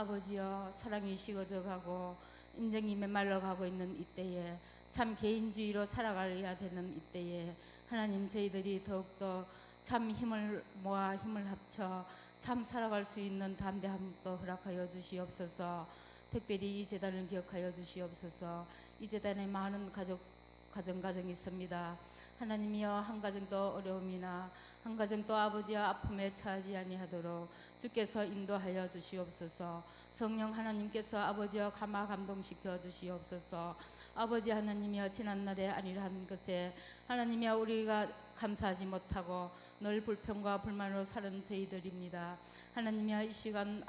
아버지여 사랑이 식어져 가고 인정이 메말라 가고 있는 이때에 참 개인주의로 살아가야 되는 이때에 하나님 저희들이 더욱더 참 힘을 모아 힘을 합쳐 참 살아갈 수 있는 담대함도 허락하여 주시옵소서. 특별히 이 재단을 기억하여 주시옵소서. 이 재단에 많은 가정이 있습니다. 하나님이여 한 가정도 어려움이나 한 가정도 아버지와 아픔에 처하지 아니하도록 주께서 인도하여 주시옵소서. 성령 하나님께서 아버지와 감동시켜 주시옵소서. 아버지 하나님이여 지난날에 아니란 것에 하나님이여 우리가 감사하지 못하고 늘 불평과 불만으로 사는 저희들입니다. 하나님이여 이 시간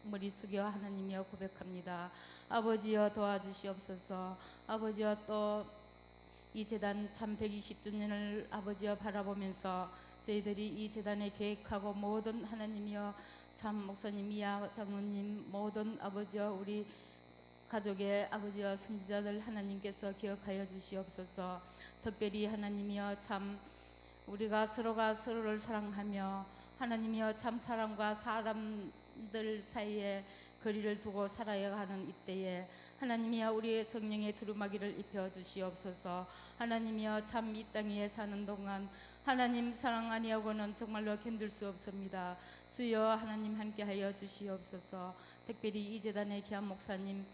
머리 숙여 하나님이여 고백합니다. 아버지여 도와주시옵소서. 아버지여 또 이 재단 참 120주년을 아버지여 바라보면서 저희들이 이 재단에 계획하고 모든 하나님이여 참 목사님 이하 장로님 모든 아버지여 우리 가족의 아버지여 선지자들 하나님께서 기억하여 주시옵소서. 특별히 하나님이여 참 우리가 서로가 서로를 사랑하며 하나님이여 참 사람과 사람들 사이에 거리를 두고 살아야 하는 이때에 하나님이여 우리의 성령의 두루마기를 입혀 주시옵소서. 하나님이여 참 이 땅 위에 사는 동안 하나님 사랑 아니하고는 정말로 견딜 수 없습니다. 주여 하나님 함께하여 주시옵소서. 특별히 이 재단의 귀한 목사님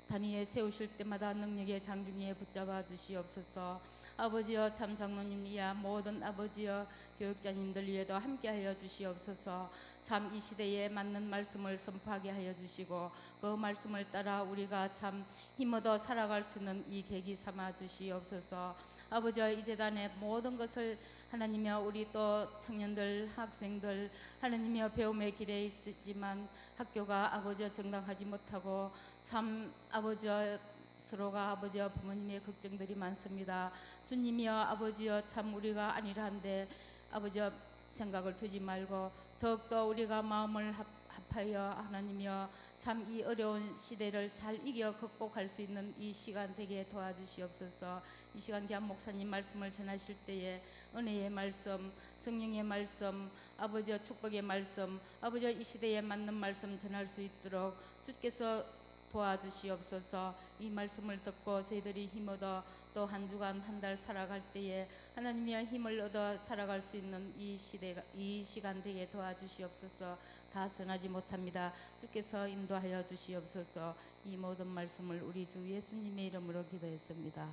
단위에 세우실 때마다 능력의 장중에 붙잡아 주시옵소서. 아버지여 참 장로님 이하 모든 아버지여 교육자님들 위에도 함께하여 주시옵소서. 참 이 시대에 맞는 말씀을 선포하게 하여 주시고 그 말씀을 따라 우리가 참 힘얻어 살아갈 수 있는 이 계기 삼아 주시옵소서. 아버지여 이 재단의 모든 것을 하나님이여 우리 또 청년들 학생들 하나님이여 배움의 길에 있지만 학교가 아버지여 정당하지 못하고 참 아버지여 서로가 아버지와 부모님의 걱정들이 많습니다. 주님이여 아버지여 참 우리가 아니라 한데 아버지여 생각을 두지 말고 더욱더 우리가 마음을 합하여 하나님이여 참 이 어려운 시대를 잘 이겨 극복할 수 있는 이 시간 되게 도와주시옵소서. 이 시간 귀한 목사님 말씀을 전하실 때에 은혜의 말씀 성령의 말씀 아버지여 축복의 말씀 아버지여 이 시대에 맞는 말씀 전할 수 있도록 주께서 도와주시옵소서. 이 말씀을 듣고 저희들이 힘얻어 또 한 주간 한 달 살아갈 때에 하나님의 힘을 얻어 살아갈 수 있는 이 시간 되게 도와주시옵소서. 다 전하지 못합니다. 주께서 인도하여 주시옵소서. 이 모든 말씀을 우리 주 예수님의 이름으로 기도했습니다.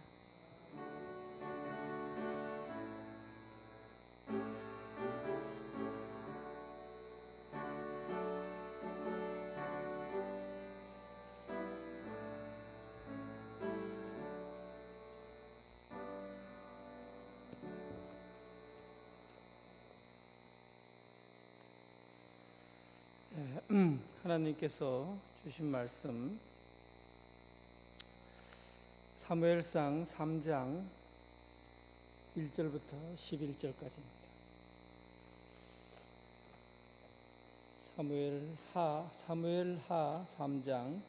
하나님께서 주신 말씀 사무엘상 3장 1절부터 11절까지입니다. 사무엘하 3장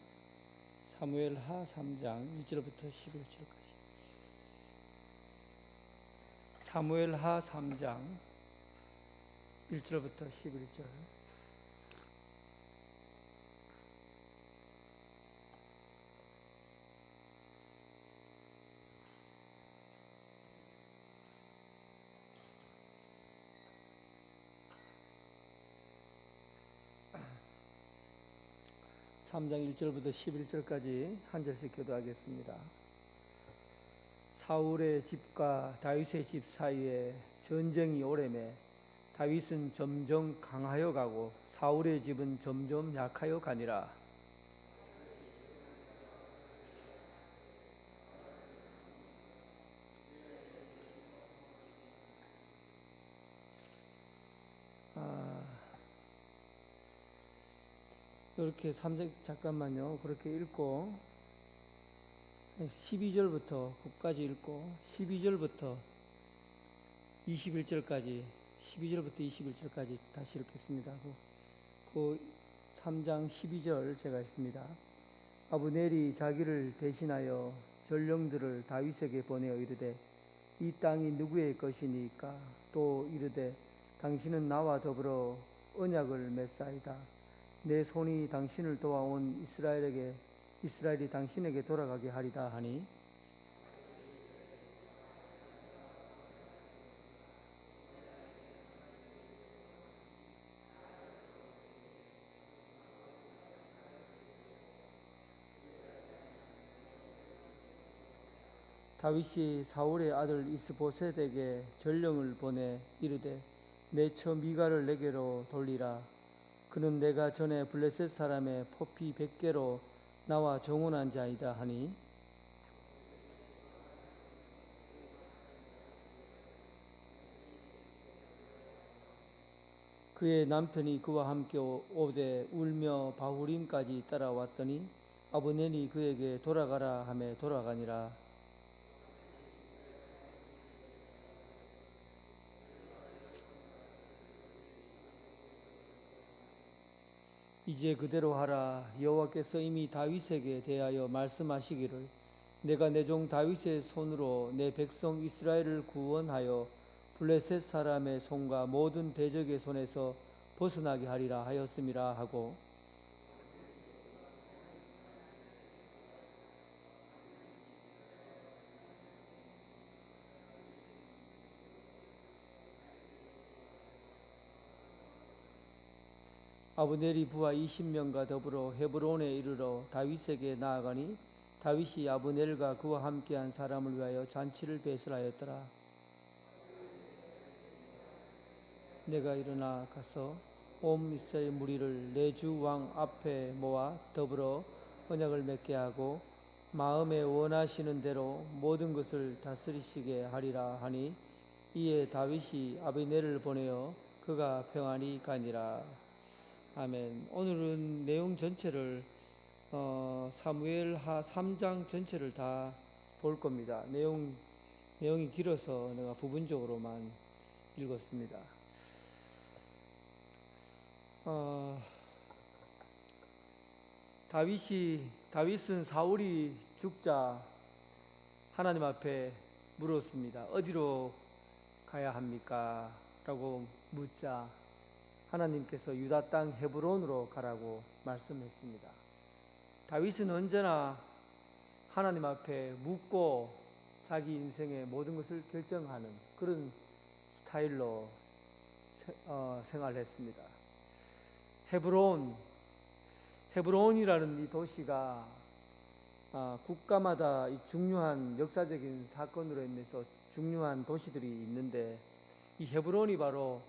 1절부터 11절까지. 사무엘하 3장 1절부터 11절. 삼 장 1절부터 11절까지 한 절씩 교도하겠습니다. 사울의 집과 다윗의 집 사이에 전쟁이 오래매 다윗은 점점 강하여 가고 사울의 집은 점점 약하여 가니라. 이렇게 3절 잠깐만요. 그렇게 읽고 12절부터 끝까지 읽고 12절부터 21절까지 다시 읽겠습니다. 그 3장 12절 제가 읽습니다. 아브넬이 자기를 대신하여 전령들을 다윗에게 보내어 이르되 이 땅이 누구의 것이니까? 또 이르되 당신은 나와 더불어 언약을 맺사이다. 내 손이 당신을 도와온 이스라엘이 당신에게 돌아가게 하리다 하니 다윗이 사울의 아들 이스보셋에게 전령을 보내 이르되 내 처 미가를 내게로 돌리라. 그는 내가 전에 블레셋 사람의 포피 100개로 나와 정혼한 자이다 하니 그의 남편이 그와 함께 오되 울며 바후림까지 따라왔더니 아브넬이 그에게 돌아가라 하매 돌아가니라. 이제 그대로 하라. 여호와께서 이미 다윗에게 대하여 말씀하시기를 내가 내 종 다윗의 손으로 내 백성 이스라엘을 구원하여 블레셋 사람의 손과 모든 대적의 손에서 벗어나게 하리라 하였음이라 하고 아브넬이 부하 20명과 더불어 헤브론에 이르러 다윗에게 나아가니 다윗이 아브넬과 그와 함께한 사람을 위하여 잔치를 배설하였더라. 내가 일어나 가서 온 이스라엘 무리를 내 주 왕 앞에 모아 더불어 언약을 맺게 하고 마음에 원하시는 대로 모든 것을 다스리시게 하리라 하니 이에 다윗이 아브넬을 보내어 그가 평안히 가니라. 아멘. 오늘은 내용 전체를 사무엘하 3장 전체를 다 볼 겁니다. 내용이 길어서 내가 부분적으로만 읽었습니다. 다윗은 사울이 죽자 하나님 앞에 물었습니다. 어디로 가야 합니까? 라고 묻자 하나님께서 유다 땅 헤브론으로 가라고 말씀했습니다. 다윗은 언제나 하나님 앞에 묻고 자기 인생의 모든 것을 결정하는 그런 스타일로 생활했습니다. 헤브론이라는 이 도시가 국가마다 이 중요한 역사적인 사건으로 인해서 중요한 도시들이 있는데 이 헤브론이 바로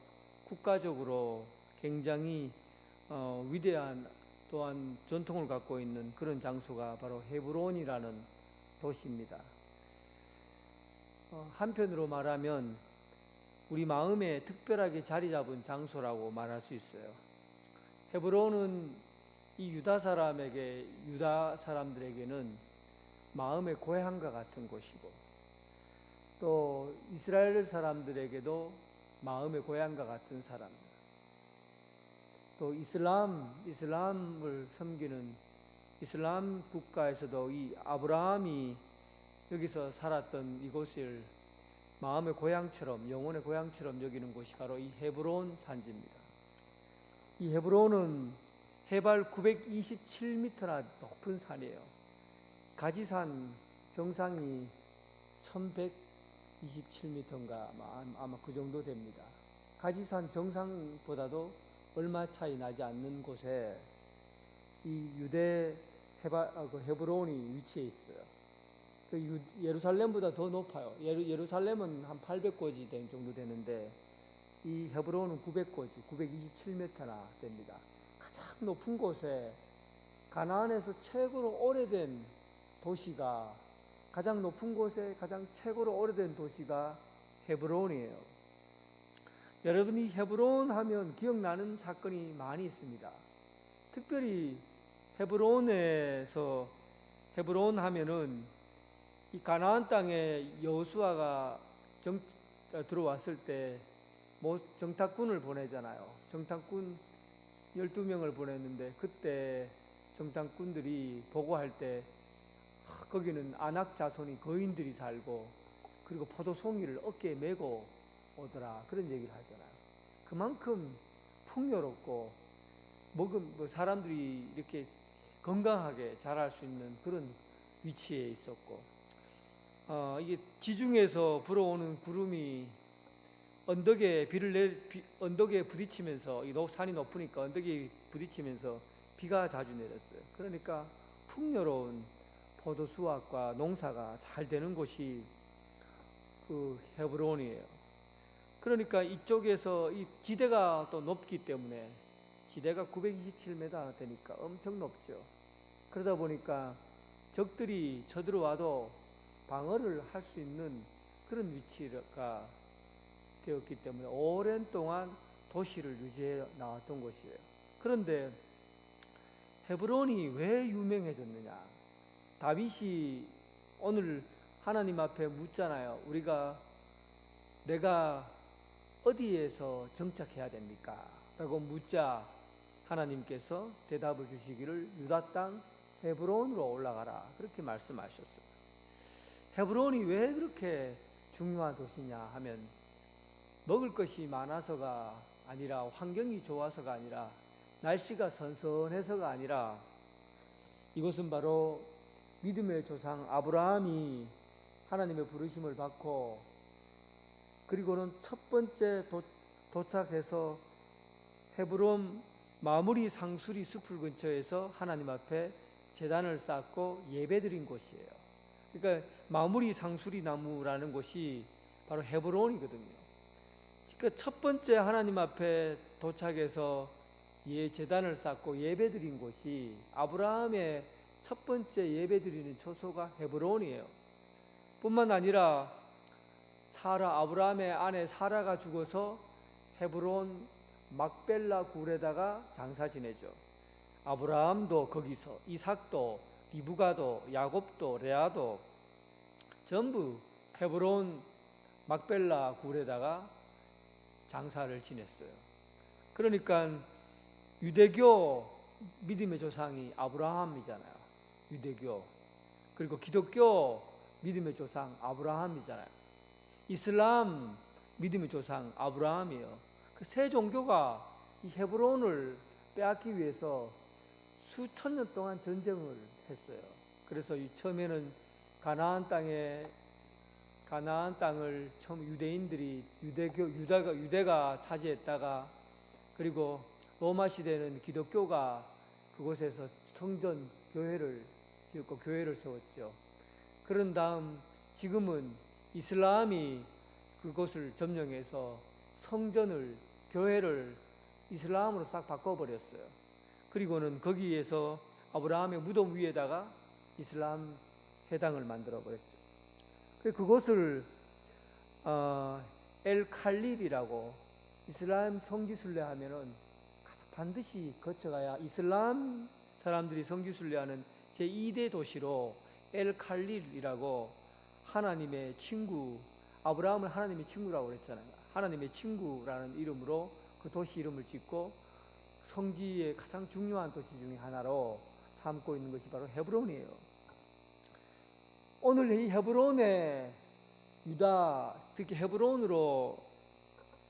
국가적으로 굉장히 위대한 또한 전통을 갖고 있는 그런 장소가 바로 헤브론이라는 도시입니다. 한편으로 말하면 우리 마음에 특별하게 자리 잡은 장소라고 말할 수 있어요. 헤브론은 이 유다 사람들에게는 마음의 고향과 같은 곳이고 또 이스라엘 사람들에게도 마음의 고향과 같은 사람입니다. 또 이슬람을 섬기는 이슬람 국가에서도 이 아브라함이 여기서 살았던 이곳을 마음의 고향처럼 영혼의 고향처럼 여기는 곳이 바로 이 헤브론 산지입니다. 이 헤브론은 해발 927m나 높은 산이에요. 가지산 정상이 1127m인가 아마 그 정도 됩니다. 가지산 정상보다도 얼마 차이 나지 않는 곳에 이 유대 헤브론이 위치해 있어요. 예루살렘보다 더 높아요. 예루살렘은 한 800고지 정도 되는데 이 헤브론은 900고지, 927m나 됩니다. 가장 높은 곳에 가나안에서 최고로 오래된 도시가 가장 높은 곳에 가장 최고로 오래된 도시가 헤브론이에요. 여러분이 헤브론 하면 기억나는 사건이 많이 있습니다. 특별히 헤브론 하면은 이 가나안 땅에 여호수아가 들어왔을 때 정탐꾼을 보내잖아요. 정탐꾼 12명을 보냈는데 그때 정탐꾼들이 보고할 때 거기는 아낙 자손이 거인들이 살고 그리고 포도송이를 어깨에 메고 오더라 그런 얘기를 하잖아요. 그만큼 풍요롭고 사람들이 이렇게 건강하게 자랄 수 있는 그런 위치에 있었고, 이게 지중해에서 불어오는 구름이 언덕에 부딪히면서, 산이 높으니까 언덕에 부딪히면서 비가 자주 내렸어요. 그러니까 풍요로운 포도 수확과 농사가 잘 되는 곳이 그 헤브론이에요. 그러니까 이쪽에서 이 지대가 또 높기 때문에, 지대가 927m 되니까 엄청 높죠. 그러다 보니까 적들이 쳐들어와도 방어를 할 수 있는 그런 위치가 되었기 때문에 오랜 동안 도시를 유지해 나왔던 곳이에요. 그런데 헤브론이 왜 유명해졌느냐? 다윗이 오늘 하나님 앞에 묻잖아요. 내가 어디에서 정착해야 됩니까? 라고 묻자 하나님께서 대답을 주시기를 유다 땅 헤브론으로 올라가라, 그렇게 말씀하셨어요. 헤브론이 왜 그렇게 중요한 도시냐 하면, 먹을 것이 많아서가 아니라, 환경이 좋아서가 아니라, 날씨가 선선해서가 아니라, 이곳은 바로 믿음의 조상 아브라함이 하나님의 부르심을 받고, 그리고는 첫 번째 도착해서 헤브론 마무리 상수리 숲을 근처에서 하나님 앞에 제단을 쌓고 예배드린 곳이에요. 그러니까 마무리 상수리 나무라는 곳이 바로 헤브론이거든요. 그러니까 첫 번째 하나님 앞에 도착해서 제단을 쌓고 예배드린 곳이, 아브라함의 첫 번째 예배드리는 처소가 헤브론이에요. 뿐만 아니라 아브라함의 아내 사라가 죽어서 헤브론 막벨라 굴에다가 장사 지내죠. 아브라함도 거기서, 이삭도, 리브가도, 야곱도, 레아도 전부 헤브론 막벨라 굴에다가 장사를 지냈어요. 그러니까 유대교 믿음의 조상이 아브라함이잖아요. 유대교. 그리고 기독교 믿음의 조상 아브라함이잖아요. 이슬람 믿음의 조상 아브라함이에요. 그 세 종교가 이 헤브론을 빼앗기 위해서 수천 년 동안 전쟁을 했어요. 그래서 처음에는 가나안 땅을 처음 유대인들이 유대가 차지했다가, 그리고 로마 시대는 기독교가 그곳에서 성전 교회를 지었고 교회를 세웠죠. 그런 다음 지금은 이슬람이 그곳을 점령해서 교회를 이슬람으로 싹 바꿔버렸어요. 그리고는 거기에서 아브라함의 무덤 위에다가 이슬람 회당을 만들어버렸죠. 그것을 엘 칼릴이라고, 이슬람 성지순례 하면은 반드시 거쳐가야, 이슬람 사람들이 성지순례하는 제2대 도시로 엘 칼릴이라고, 하나님의 친구, 아브라함은 하나님의 친구라고 그랬잖아요. 하나님의 친구라는 이름으로 그 도시 이름을 짓고 성지의 가장 중요한 도시 중에 하나로 삼고 있는 것이 바로 헤브론이에요. 오늘 이 헤브론에 특히 헤브론으로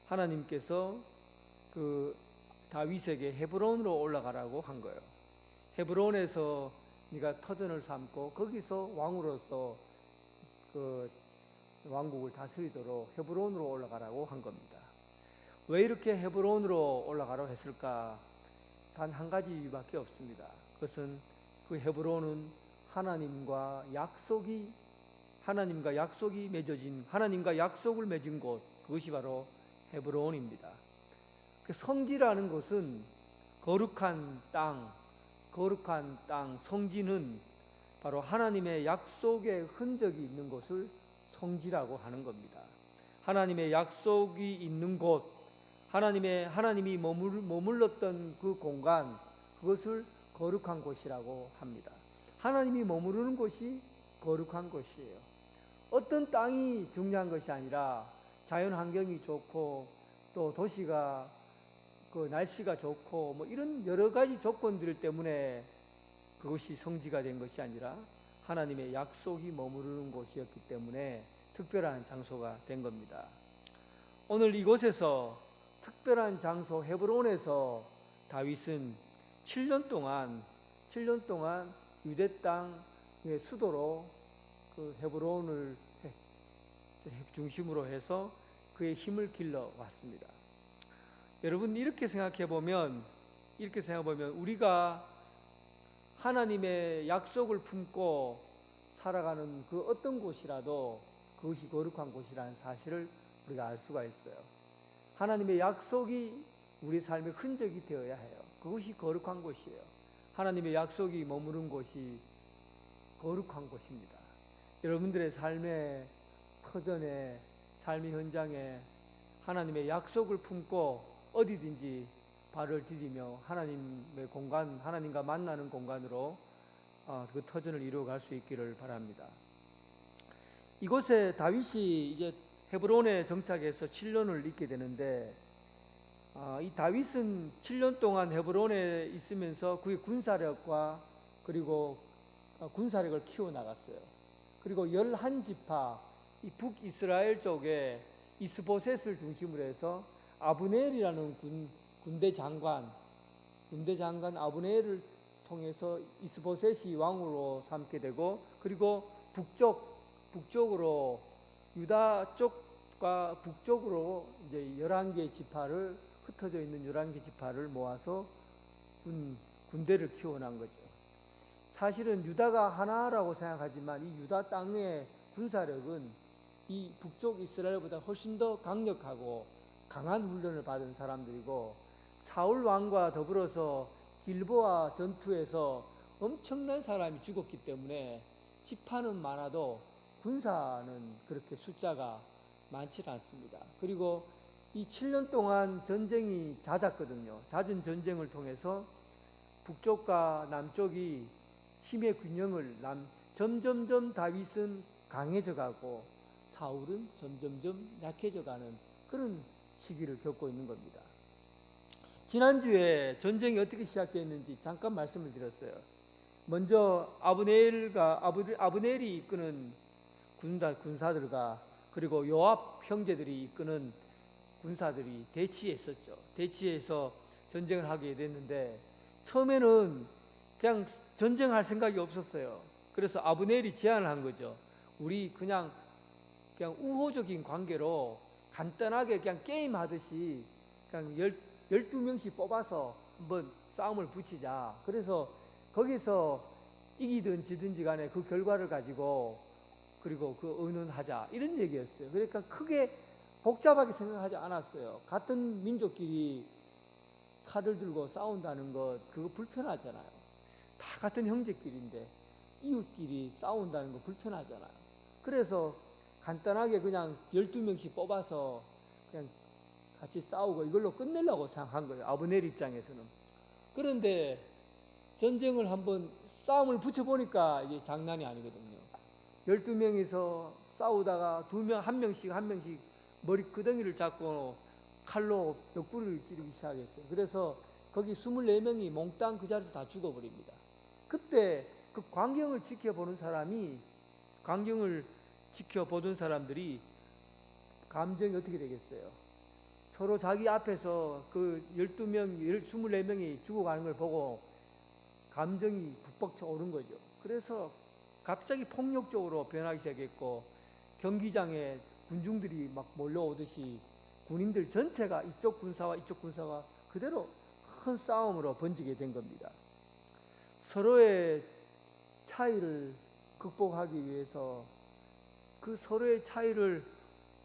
하나님께서 그 다윗에게 헤브론으로 올라가라고 한 거예요. 헤브론에서 네가 터전을 삼고 거기서 왕으로서 그 왕국을 다스리도록 헤브론으로 올라가라고 한 겁니다. 왜 이렇게 헤브론으로 올라가라고 했을까? 단 한 가지 이유밖에 없습니다. 그것은 그 헤브론은 하나님과 약속을 맺은 곳, 그것이 바로 헤브론입니다. 그 성지라는 것은 거룩한 땅, 성지는 바로 하나님의 약속의 흔적이 있는 곳을 성지라고 하는 겁니다. 하나님의 약속이 있는 곳, 하나님이 머물렀던 그 공간, 그것을 거룩한 곳이라고 합니다. 하나님이 머무르는 곳이 거룩한 곳이에요. 어떤 땅이 중요한 것이 아니라 자연 환경이 좋고 또 도시가 그 날씨가 좋고 뭐 이런 여러 가지 조건들 때문에 그것이 성지가 된 것이 아니라 하나님의 약속이 머무르는 곳이었기 때문에 특별한 장소가 된 겁니다. 오늘 이곳에서 특별한 장소 헤브론에서 다윗은 7년 동안 유대 땅의 수도로 그 헤브론을 중심으로 해서 그의 힘을 길러 왔습니다. 여러분, 이렇게 생각해 보면 우리가 하나님의 약속을 품고 살아가는 그 어떤 곳이라도 그것이 거룩한 곳이라는 사실을 우리가 알 수가 있어요. 하나님의 약속이 우리 삶의 흔적이 되어야 해요. 그것이 거룩한 곳이에요. 하나님의 약속이 머무른 곳이 거룩한 곳입니다. 여러분들의 삶의 터전에, 삶의 현장에 하나님의 약속을 품고 어디든지 발을 디디며 하나님의 공간, 하나님과 만나는 공간으로 그 터전을 이루어갈 수 있기를 바랍니다. 이곳에 다윗이 이제 헤브론에 정착해서 7년을 있게 되는데, 이 다윗은 7년 동안 헤브론에 있으면서 그의 군사력과 그리고 군사력을 키워나갔어요. 그리고 11지파, 이 북이스라엘 쪽에 이스보셋을 중심으로 해서 아브넬이라는 군대 장관 아브넬을 통해서 이스보셋이 왕으로 삼게 되고, 그리고 북쪽으로 유다 쪽과 북쪽으로 이제 11개 지파를, 흩어져 있는 11개 지파를 모아서 군대를 키워난 거죠. 사실은 유다가 하나라고 생각하지만 이 유다 땅의 군사력은 이 북쪽 이스라엘보다 훨씬 더 강력하고 강한 훈련을 받은 사람들이고, 사울 왕과 더불어서 길보아 전투에서 엄청난 사람이 죽었기 때문에 지파는 많아도 군사는 그렇게 숫자가 많지 않습니다. 그리고 이 7년 동안 전쟁이 잦았거든요. 잦은 전쟁을 통해서 북쪽과 남쪽이 힘의 균형을 점점점 다윗은 강해져 가고 사울은 점점점 약해져 가는 그런 시기를 겪고 있는 겁니다. 지난주에 전쟁이 어떻게 시작됐는지 잠깐 말씀을 드렸어요. 먼저 아브넬이 이끄는 군사들과 그리고 요압 형제들이 이끄는 군사들이 대치했었죠. 대치해서 전쟁을 하게 됐는데, 처음에는 그냥 전쟁할 생각이 없었어요. 그래서 아브넬이 제안을 한 거죠. 우리 그냥 우호적인 관계로 간단하게 그냥 게임하듯이 그냥 12명씩 뽑아서 한번 싸움을 붙이자. 그래서 거기서 이기든 지든지 간에 그 결과를 가지고 그리고 그 의논하자, 이런 얘기였어요. 그러니까 크게 복잡하게 생각하지 않았어요. 같은 민족끼리 칼을 들고 싸운다는 것, 그거 불편하잖아요. 다 같은 형제끼리인데 이웃끼리 싸운다는 거 불편하잖아요. 그래서 간단하게 그냥 12명씩 뽑아서 그냥 같이 싸우고 이걸로 끝내려고 생각한 거예요. 아브넬 입장에서는. 그런데 전쟁을 한번 싸움을 붙여보니까 이게 장난이 아니거든요. 12명이서 싸우다가 한 명씩 머리 끄덩이를 잡고 칼로 옆구리를 찌르기 시작했어요. 그래서 거기 24명이 몽땅 그 자리에서 다 죽어버립니다. 그때 그 광경을 지켜보던 사람들이 감정이 어떻게 되겠어요? 서로 자기 앞에서 그 24명이 죽어가는 걸 보고 감정이 북벅 오른 거죠. 그래서 갑자기 폭력적으로 변하기 시작했고, 경기장에 군중들이 막 몰려오듯이 군인들 전체가 이쪽 군사와 그대로 큰 싸움으로 번지게 된 겁니다. 서로의 차이를 극복하기 위해서 그 서로의 차이를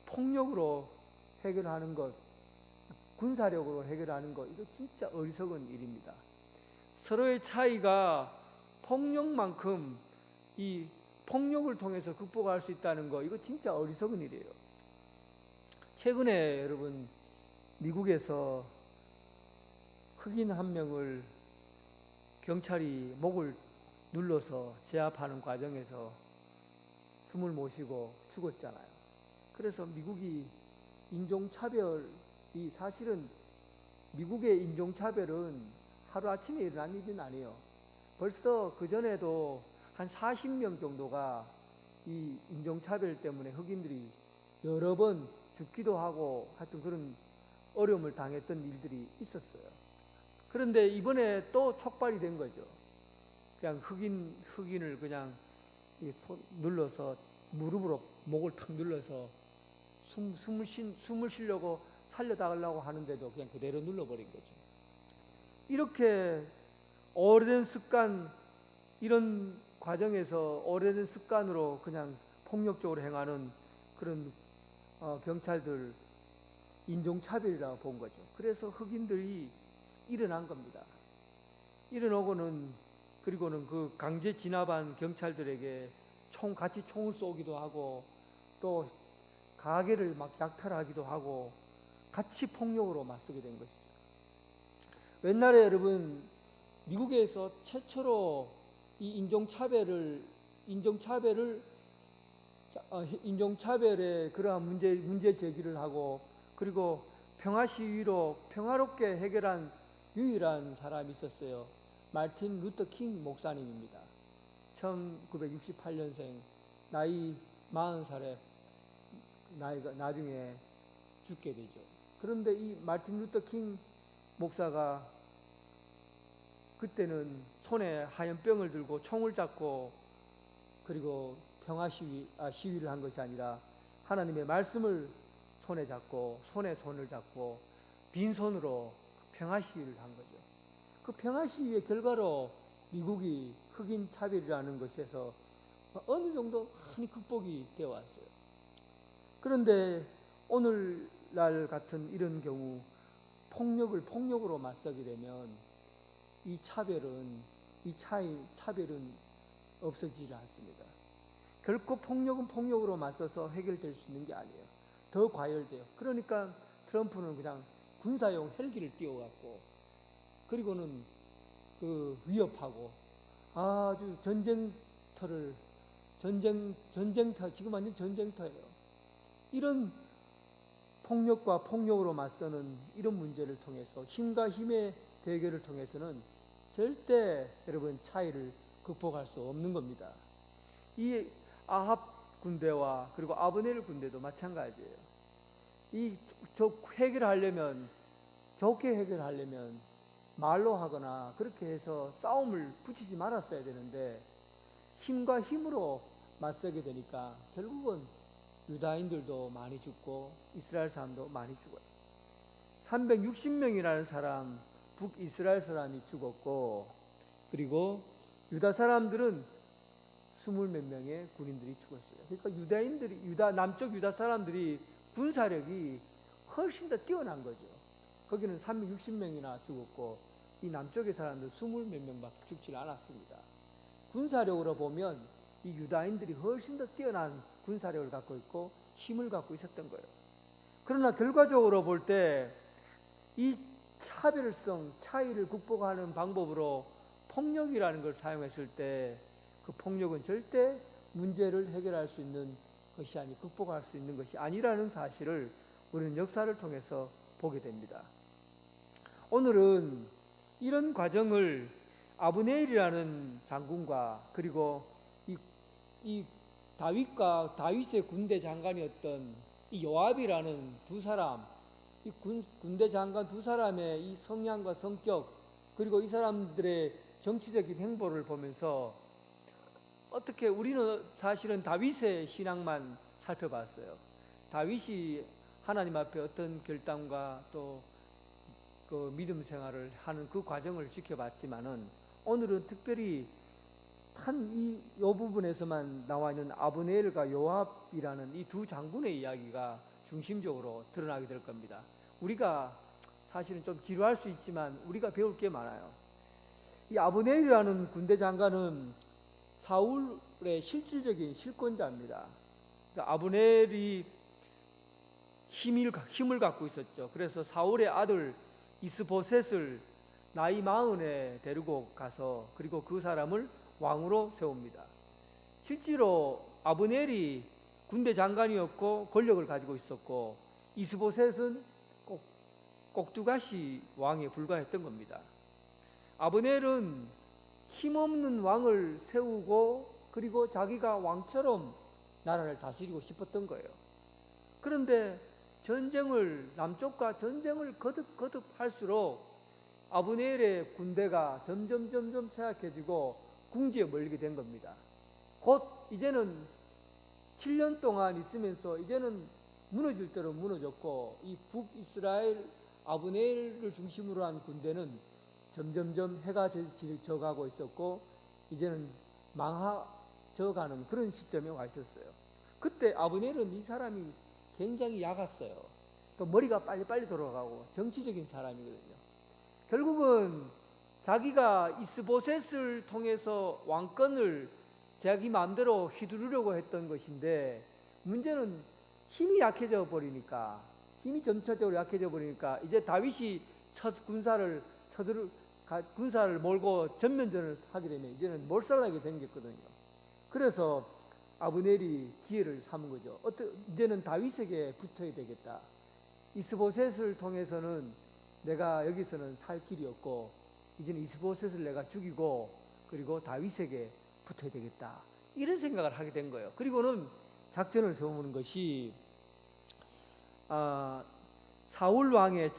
폭력으로 해결하는 것, 군사력으로 해결하는 것, 이거 진짜 어리석은 일입니다. 서로의 차이가 폭력만큼 이 폭력을 통해서 극복할 수 있다는 거, 이거 진짜 어리석은 일이에요. 최근에 여러분, 미국에서 흑인 한 명을 경찰이 목을 눌러서 제압하는 과정에서 숨을 못 쉬고 죽었잖아요. 그래서 미국이 인종차별이, 사실은 미국의 인종차별은 하루아침에 일어난 일은 아니에요. 벌써 그전에도 한 40명 정도가 이 인종차별 때문에 흑인들이 여러 번 죽기도 하고 하여튼 그런 어려움을 당했던 일들이 있었어요. 그런데 이번에 또 촉발이 된 거죠. 그냥 흑인을 그냥 눌러서 무릎으로 목을 탁 눌러서 숨을 쉬려고 살려달라고 하는데도 그냥 그대로 눌러버린 거죠. 이렇게 오래된 습관, 이런 과정에서 오래된 습관으로 그냥 폭력적으로 행하는 그런 경찰들, 인종차별이라고 본 거죠. 그래서 흑인들이 일어난 겁니다. 일어나고는, 그리고는 그 강제 진압한 경찰들에게 같이 총을 쏘기도 하고 또 가게를 막 약탈하기도 하고 같이 폭력으로 맞서게 된 것이죠. 옛날에 여러분, 미국에서 최초로 이 인종차별의 그러한 문제 제기를 하고, 그리고 평화 시위로 평화롭게 해결한 유일한 사람이 있었어요. 마틴 루터 킹 목사님입니다. 1968년생, 나이 40살에 나이가 나중에 죽게 되죠. 그런데 이 마틴 루터 킹 목사가 그때는 손에 하얀병을 들고 총을 잡고, 그리고 평화 시위를 한 것이 아니라 하나님의 말씀을 손에 잡고, 손에 손을 잡고 빈손으로 평화 시위를 한 거죠. 그 평화 시위의 결과로 미국이 흑인 차별이라는 것에서 어느 정도 많이 극복이 되어 왔어요. 그런데 오늘날 같은 이런 경우 폭력으로 맞서게 되면 이 차별은 없어지지 않습니다. 결코 폭력은 폭력으로 맞서서 해결될 수 있는 게 아니에요. 더 과열돼요. 그러니까 트럼프는 그냥 군사용 헬기를 띄워갖고, 그리고는 위협하고 아주 전쟁터, 지금 완전 전쟁터예요. 이런 폭력과 폭력으로 맞서는 이런 문제를 통해서, 힘과 힘의 대결을 통해서는 절대 여러분 차이를 극복할 수 없는 겁니다. 이 아합 군대와 그리고 아브넬 군대도 마찬가지예요. 좋게 해결하려면 말로 하거나 그렇게 해서 싸움을 붙이지 말았어야 되는데, 힘과 힘으로 맞서게 되니까 결국은 유다인들도 많이 죽고 이스라엘 사람도 많이 죽어요. 360명이라는 사람, 북이스라엘 사람이 죽었고, 그리고 유다 사람들은 20몇 명의 군인들이 죽었어요. 그러니까 남쪽 유다 사람들이 군사력이 훨씬 더 뛰어난 거죠. 거기는 360명이나 죽었고, 이 남쪽의 사람들 20몇 명밖에 죽지 않았습니다. 군사력으로 보면 이 유다인들이 훨씬 더 뛰어난 군사력을 갖고 있고 힘을 갖고 있었던 거예요. 그러나 결과적으로 볼 때 이 차이를 극복하는 방법으로 폭력이라는 걸 사용했을 때 그 폭력은 절대 문제를 해결할 수 있는 것이 아니, 극복할 수 있는 것이 아니라는 사실을 우리는 역사를 통해서 보게 됩니다. 오늘은 이런 과정을 아브넬이라는 장군과, 그리고 이 다윗의 군대 장관이었던 이 요압이라는 두 사람, 이 군대 장관 두 사람의 이 성향과 성격, 그리고 이 사람들의 정치적인 행보를 보면서 어떻게 우리는 사실은 다윗의 신앙만 살펴봤어요. 다윗이 하나님 앞에 어떤 결단과 또 그 믿음 생활을 하는 그 과정을 지켜봤지만은, 오늘은 특별히 이 부분에서만 나와 있는 아브넬과 요압이라는 이 두 장군의 이야기가 중심적으로 드러나게 될 겁니다. 우리가 사실은 좀 지루할 수 있지만 우리가 배울 게 많아요. 이 아브넬이라는 군대 장관은 사울의 실질적인 실권자입니다. 그러니까 아브넬이 힘을 갖고 있었죠. 그래서 사울의 아들 이스보셋을 나이 40에 데리고 가서, 그리고 그 사람을 왕으로 세웁니다. 실제로 아브넬이 군대 장관이었고 권력을 가지고 있었고, 이스보셋은 꼭두가시 왕에 불과했던 겁니다. 아브넬은 힘없는 왕을 세우고, 그리고 자기가 왕처럼 나라를 다스리고 싶었던 거예요. 그런데 남쪽과 전쟁을 거듭 할수록 아브넬의 군대가 점점 쇠약해지고 궁지에 몰리게 된 겁니다. 곧 이제는 7년 동안 있으면서 이제는 무너질 대로 무너졌고, 이 북이스라엘 아브넬을 중심으로 한 군대는 점점점 해가 져가고 있었고, 이제는 망해져가는 그런 시점에 와 있었어요. 그때 아브넬은 이 사람이 굉장히 약았어요. 또 머리가 빨리빨리 돌아가고 정치적인 사람이거든요. 결국은 자기가 이스보셋을 통해서 왕권을 자기 마음대로 휘두르려고 했던 것인데, 문제는 힘이 약해져 버리니까, 힘이 점차적으로 약해져 버리니까 이제 다윗이 군사를 몰고 전면전을 하게 되면 이제는 몰살나게 생겼거든요. 그래서 아브넬이 기회를 삼은 거죠. 이제는 다윗에게 붙어야 되겠다. 이스보셋을 통해서는 내가 여기서는 살 길이 없고, 이제는 이스보셋을 내가 죽이고 그리고 다윗에게 붙어야 되겠다, 이런 생각을 하게 된 거예요. 그리고는 작전을 세우는 것이 사울 왕의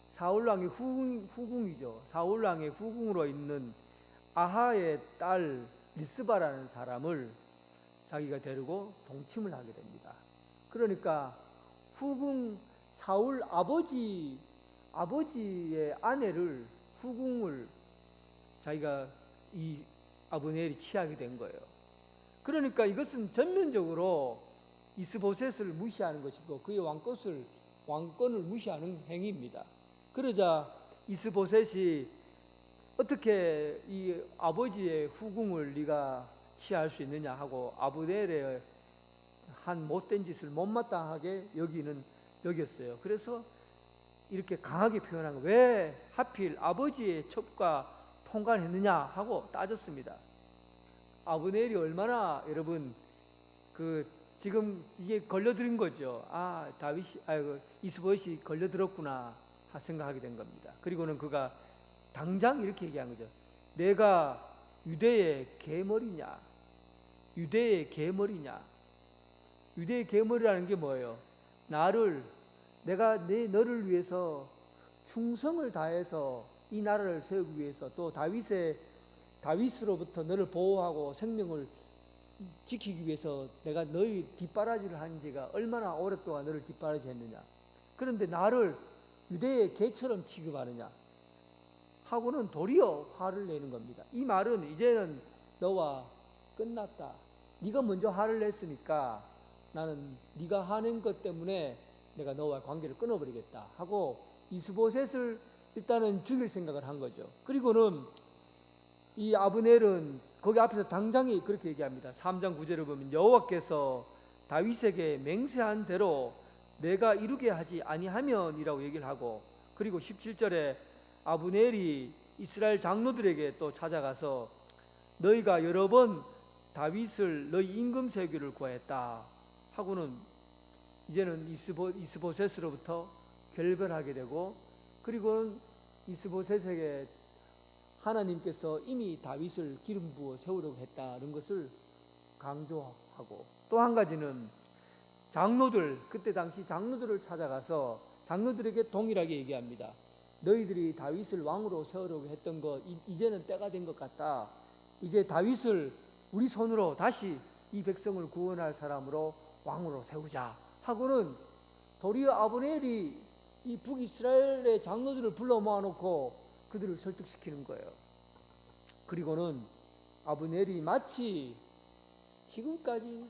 사울 왕의 후궁이죠. 사울 왕의 후궁으로 있는 아하의 딸 리스바라는 사람을 자기가 데리고 동침을 하게 됩니다. 그러니까 후궁 사울 아버지의 아내를, 후궁을 자기가 이 아브넬이 취하게 된 거예요. 그러니까 이것은 전면적으로 이스보셋을 무시하는 것이고 그의 왕권을 무시하는 행위입니다. 그러자 이스보셋이 어떻게 이 아버지의 후궁을 네가 취할 수 있느냐 하고 아브넬의 한 못된 짓을 못마땅하게 여겼어요. 그래서 이렇게 강하게 표현한 거예요. 왜 하필 아버지의 첩과 통관했느냐 하고 따졌습니다. 아브넬이 얼마나, 여러분, 지금 이게 걸려들은 거죠. 이스보셋이 걸려들었구나 생각하게 된 겁니다. 그리고는 그가 당장 이렇게 얘기한 거죠. 내가 유대의 개머리냐? 유대의 개머리냐? 유대의 개머리라는 게 뭐예요? 내가 너를 위해서 충성을 다해서 이 나라를 세우기 위해서, 또 다윗으로부터 너를 보호하고 생명을 지키기 위해서 내가 너희 뒷바라지를 한 지가 얼마나 오랫동안 너를 뒷바라지 했느냐. 그런데 나를 유대의 개처럼 취급하느냐 하고는 도리어 화를 내는 겁니다. 이 말은 이제는 너와 끝났다. 네가 먼저 화를 냈으니까 나는 네가 화낸 것 때문에 내가 너와 관계를 끊어버리겠다 하고 이스보셋을 일단은 죽일 생각을 한 거죠. 그리고는 이 아브넬은 거기 앞에서 당장에 그렇게 얘기합니다. 3장 9절을 보면 여호와께서 다윗에게 맹세한 대로 내가 이루게 하지 아니하면 이라고 얘기를 하고, 그리고 17절에 아브넬이 이스라엘 장로들에게 또 찾아가서 너희가 여러 번 다윗을 너희 임금 세우기를 구하였다 하고는 이제는 이스보셋으로부터 결별하게 되고, 그리고는 이스보셋에게 하나님께서 이미 다윗을 기름 부어 세우려고 했다는 것을 강조하고, 또 한 가지는 그때 당시 장로들을 찾아가서 장로들에게 동일하게 얘기합니다. 너희들이 다윗을 왕으로 세우려고 했던 것 이제는 때가 된 것 같다. 이제 다윗을 우리 손으로 다시 이 백성을 구원할 사람으로 왕으로 세우자 하고는 도리어 아브넬이 이 북이스라엘의 장로들을 불러 모아놓고 그들을 설득시키는 거예요. 그리고는 아브넬이 마치 지금까지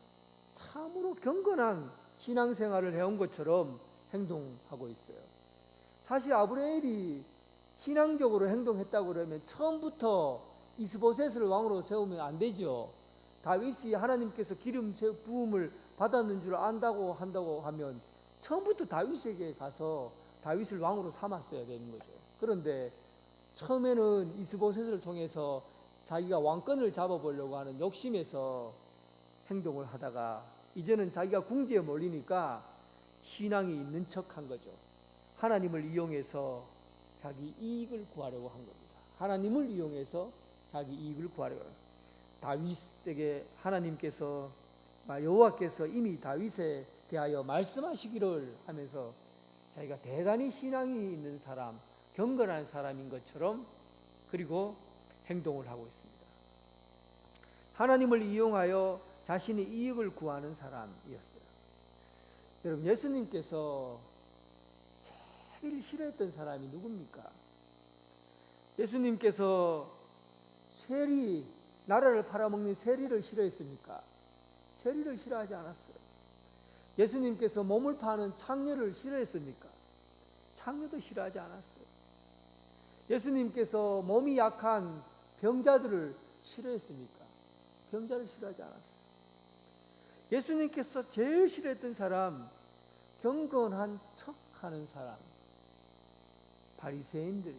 참으로 경건한 신앙생활을 해온 것처럼 행동하고 있어요. 사실 아브넬이 신앙적으로 행동했다고 그러면 처음부터 이스보셋을 왕으로 세우면 안 되죠. 다윗이 하나님께서 기름 부음을 받았는 줄 한다고 하면 처음부터 다윗에게 가서 다윗을 왕으로 삼았어야 되는 거죠. 그런데 처음에는 이스보셋을 통해서 자기가 왕권을 잡아보려고 하는 욕심에서 행동을 하다가 이제는 자기가 궁지에 몰리니까 신앙이 있는 척한 거죠. 하나님을 이용해서 자기 이익을 구하려고 한 겁니다. 하나님을 이용해서 자기 이익을 구하려고 합니다. 다윗에게 하나님께서 여호와께서 이미 다윗에 대하여 말씀하시기를 하면서 자기가 대단히 신앙이 있는 사람, 경건한 사람인 것처럼 그리고 행동을 하고 있습니다. 하나님을 이용하여 자신의 이익을 구하는 사람이었어요. 여러분, 예수님께서 제일 싫어했던 사람이 누굽니까? 예수님께서 세리, 나라를 팔아먹는 세리를 싫어했습니까? 세리를 싫어하지 않았어요. 예수님께서 몸을 파는 창녀를 싫어했습니까? 창녀도 싫어하지 않았어요. 예수님께서 몸이 약한 병자들을 싫어했습니까? 병자를 싫어하지 않았어요. 예수님께서 제일 싫어했던 사람, 경건한 척하는 사람, 바리새인들이.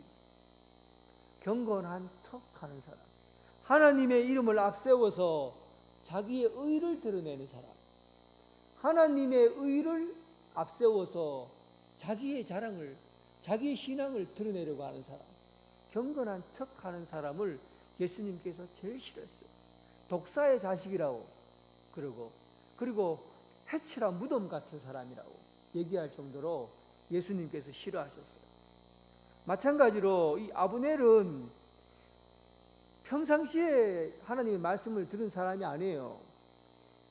경건한 척하는 사람, 하나님의 이름을 앞세워서 자기의 의를 드러내는 사람, 하나님의 의를 앞세워서 자기의 자랑을, 자기의 신앙을 드러내려고 하는 사람, 경건한 척하는 사람을 예수님께서 제일 싫어했어요. 독사의 자식이라고 그리고 해치라 무덤 같은 사람이라고 얘기할 정도로 예수님께서 싫어하셨어요. 마찬가지로 이 아브넬은 평상시에 하나님의 말씀을 들은 사람이 아니에요.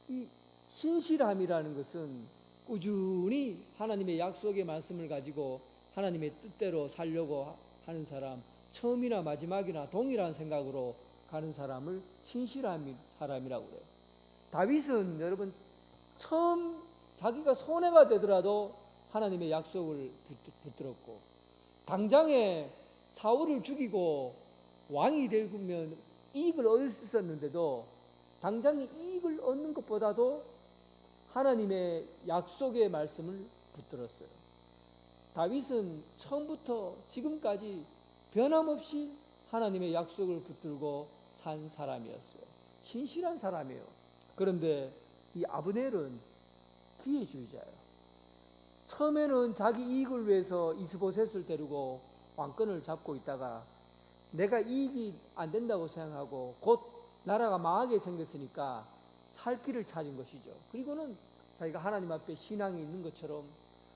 이 신실함이라는 것은 꾸준히 하나님의 약속의 말씀을 가지고 하나님의 뜻대로 살려고 하는 사람, 처음이나 마지막이나 동일한 생각으로 가는 사람을 신실한 사람이라고 그래요. 다윗은 여러분 처음 자기가 손해가 되더라도 하나님의 약속을 붙들었고, 당장에 사울을 죽이고 왕이 되면 이익을 얻을 수 있었는데도 당장에 이익을 얻는 것보다도 하나님의 약속의 말씀을 붙들었어요. 다윗은 처음부터 지금까지 변함없이 하나님의 약속을 붙들고 산 사람이었어요. 신실한 사람이에요. 그런데 이 아브넬은 기회주의자예요. 처음에는 자기 이익을 위해서 이스보셋을 데리고 왕권을 잡고 있다가 내가 이익이 안 된다고 생각하고 곧 나라가 망하게 생겼으니까 살 길을 찾은 것이죠. 그리고는 자기가 하나님 앞에 신앙이 있는 것처럼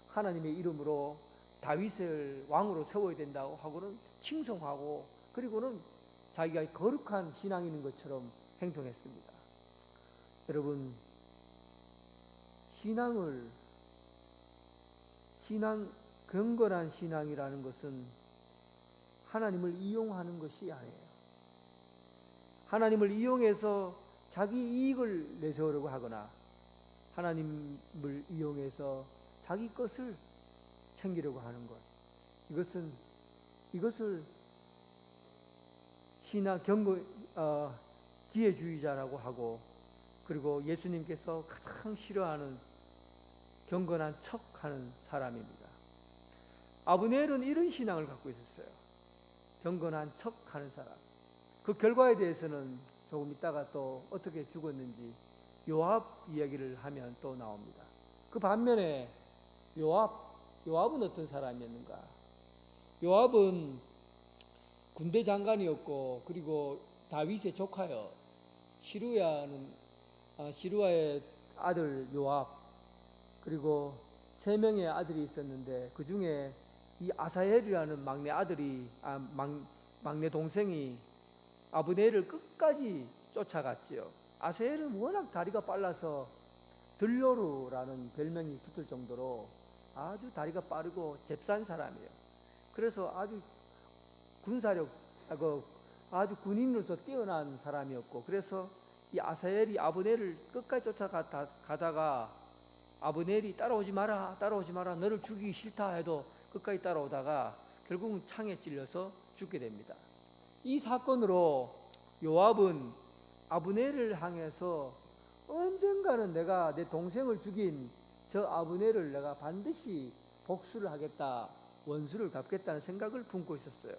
하나님의 이름으로 다윗을 왕으로 세워야 된다고 하고는 칭송하고, 그리고는 자기가 거룩한 신앙이 있는 것처럼 행동했습니다. 여러분, 경건한 신앙이라는 것은 하나님을 이용하는 것이 아니에요. 하나님을 이용해서 자기 이익을 내세우려고 하거나 하나님을 이용해서 자기 것을 챙기려고 하는 것, 이것을 기회주의자라고 하고, 그리고 예수님께서 가장 싫어하는 경건한 척하는 사람입니다. 아브넬은 이런 신앙을 갖고 있었어요. 경건한 척하는 사람. 그 결과에 대해서는 조금 있다가 또 어떻게 죽었는지 요압 이야기를 하면 또 나옵니다. 그 반면에 요압은 어떤 사람이었는가? 요압은 군대 장관이었고, 그리고 다윗의 조카요. 시루아의 아들 요압, 그리고 3명의 아들이 있었는데 그 중에 이 아사헬이라는 막내 동생이 아브넬을 끝까지 쫓아갔지요. 아사헬은 워낙 다리가 빨라서 들로루라는 별명이 붙을 정도로 아주 다리가 빠르고 잽싼 사람이에요. 그래서 아주 아주 군인으로서 뛰어난 사람이었고, 그래서 이 아사헬이 아브넬을 끝까지 쫓아가다가 아브넬이 따라오지 마라, 너를 죽이기 싫다 해도 끝까지 따라오다가 결국은 창에 찔려서 죽게 됩니다. 이 사건으로 요압은 아브넬을 향해서 언젠가는 내가 내 동생을 죽인 저 아브넬을 내가 반드시 복수를 하겠다, 원수를 갚겠다는 생각을 품고 있었어요.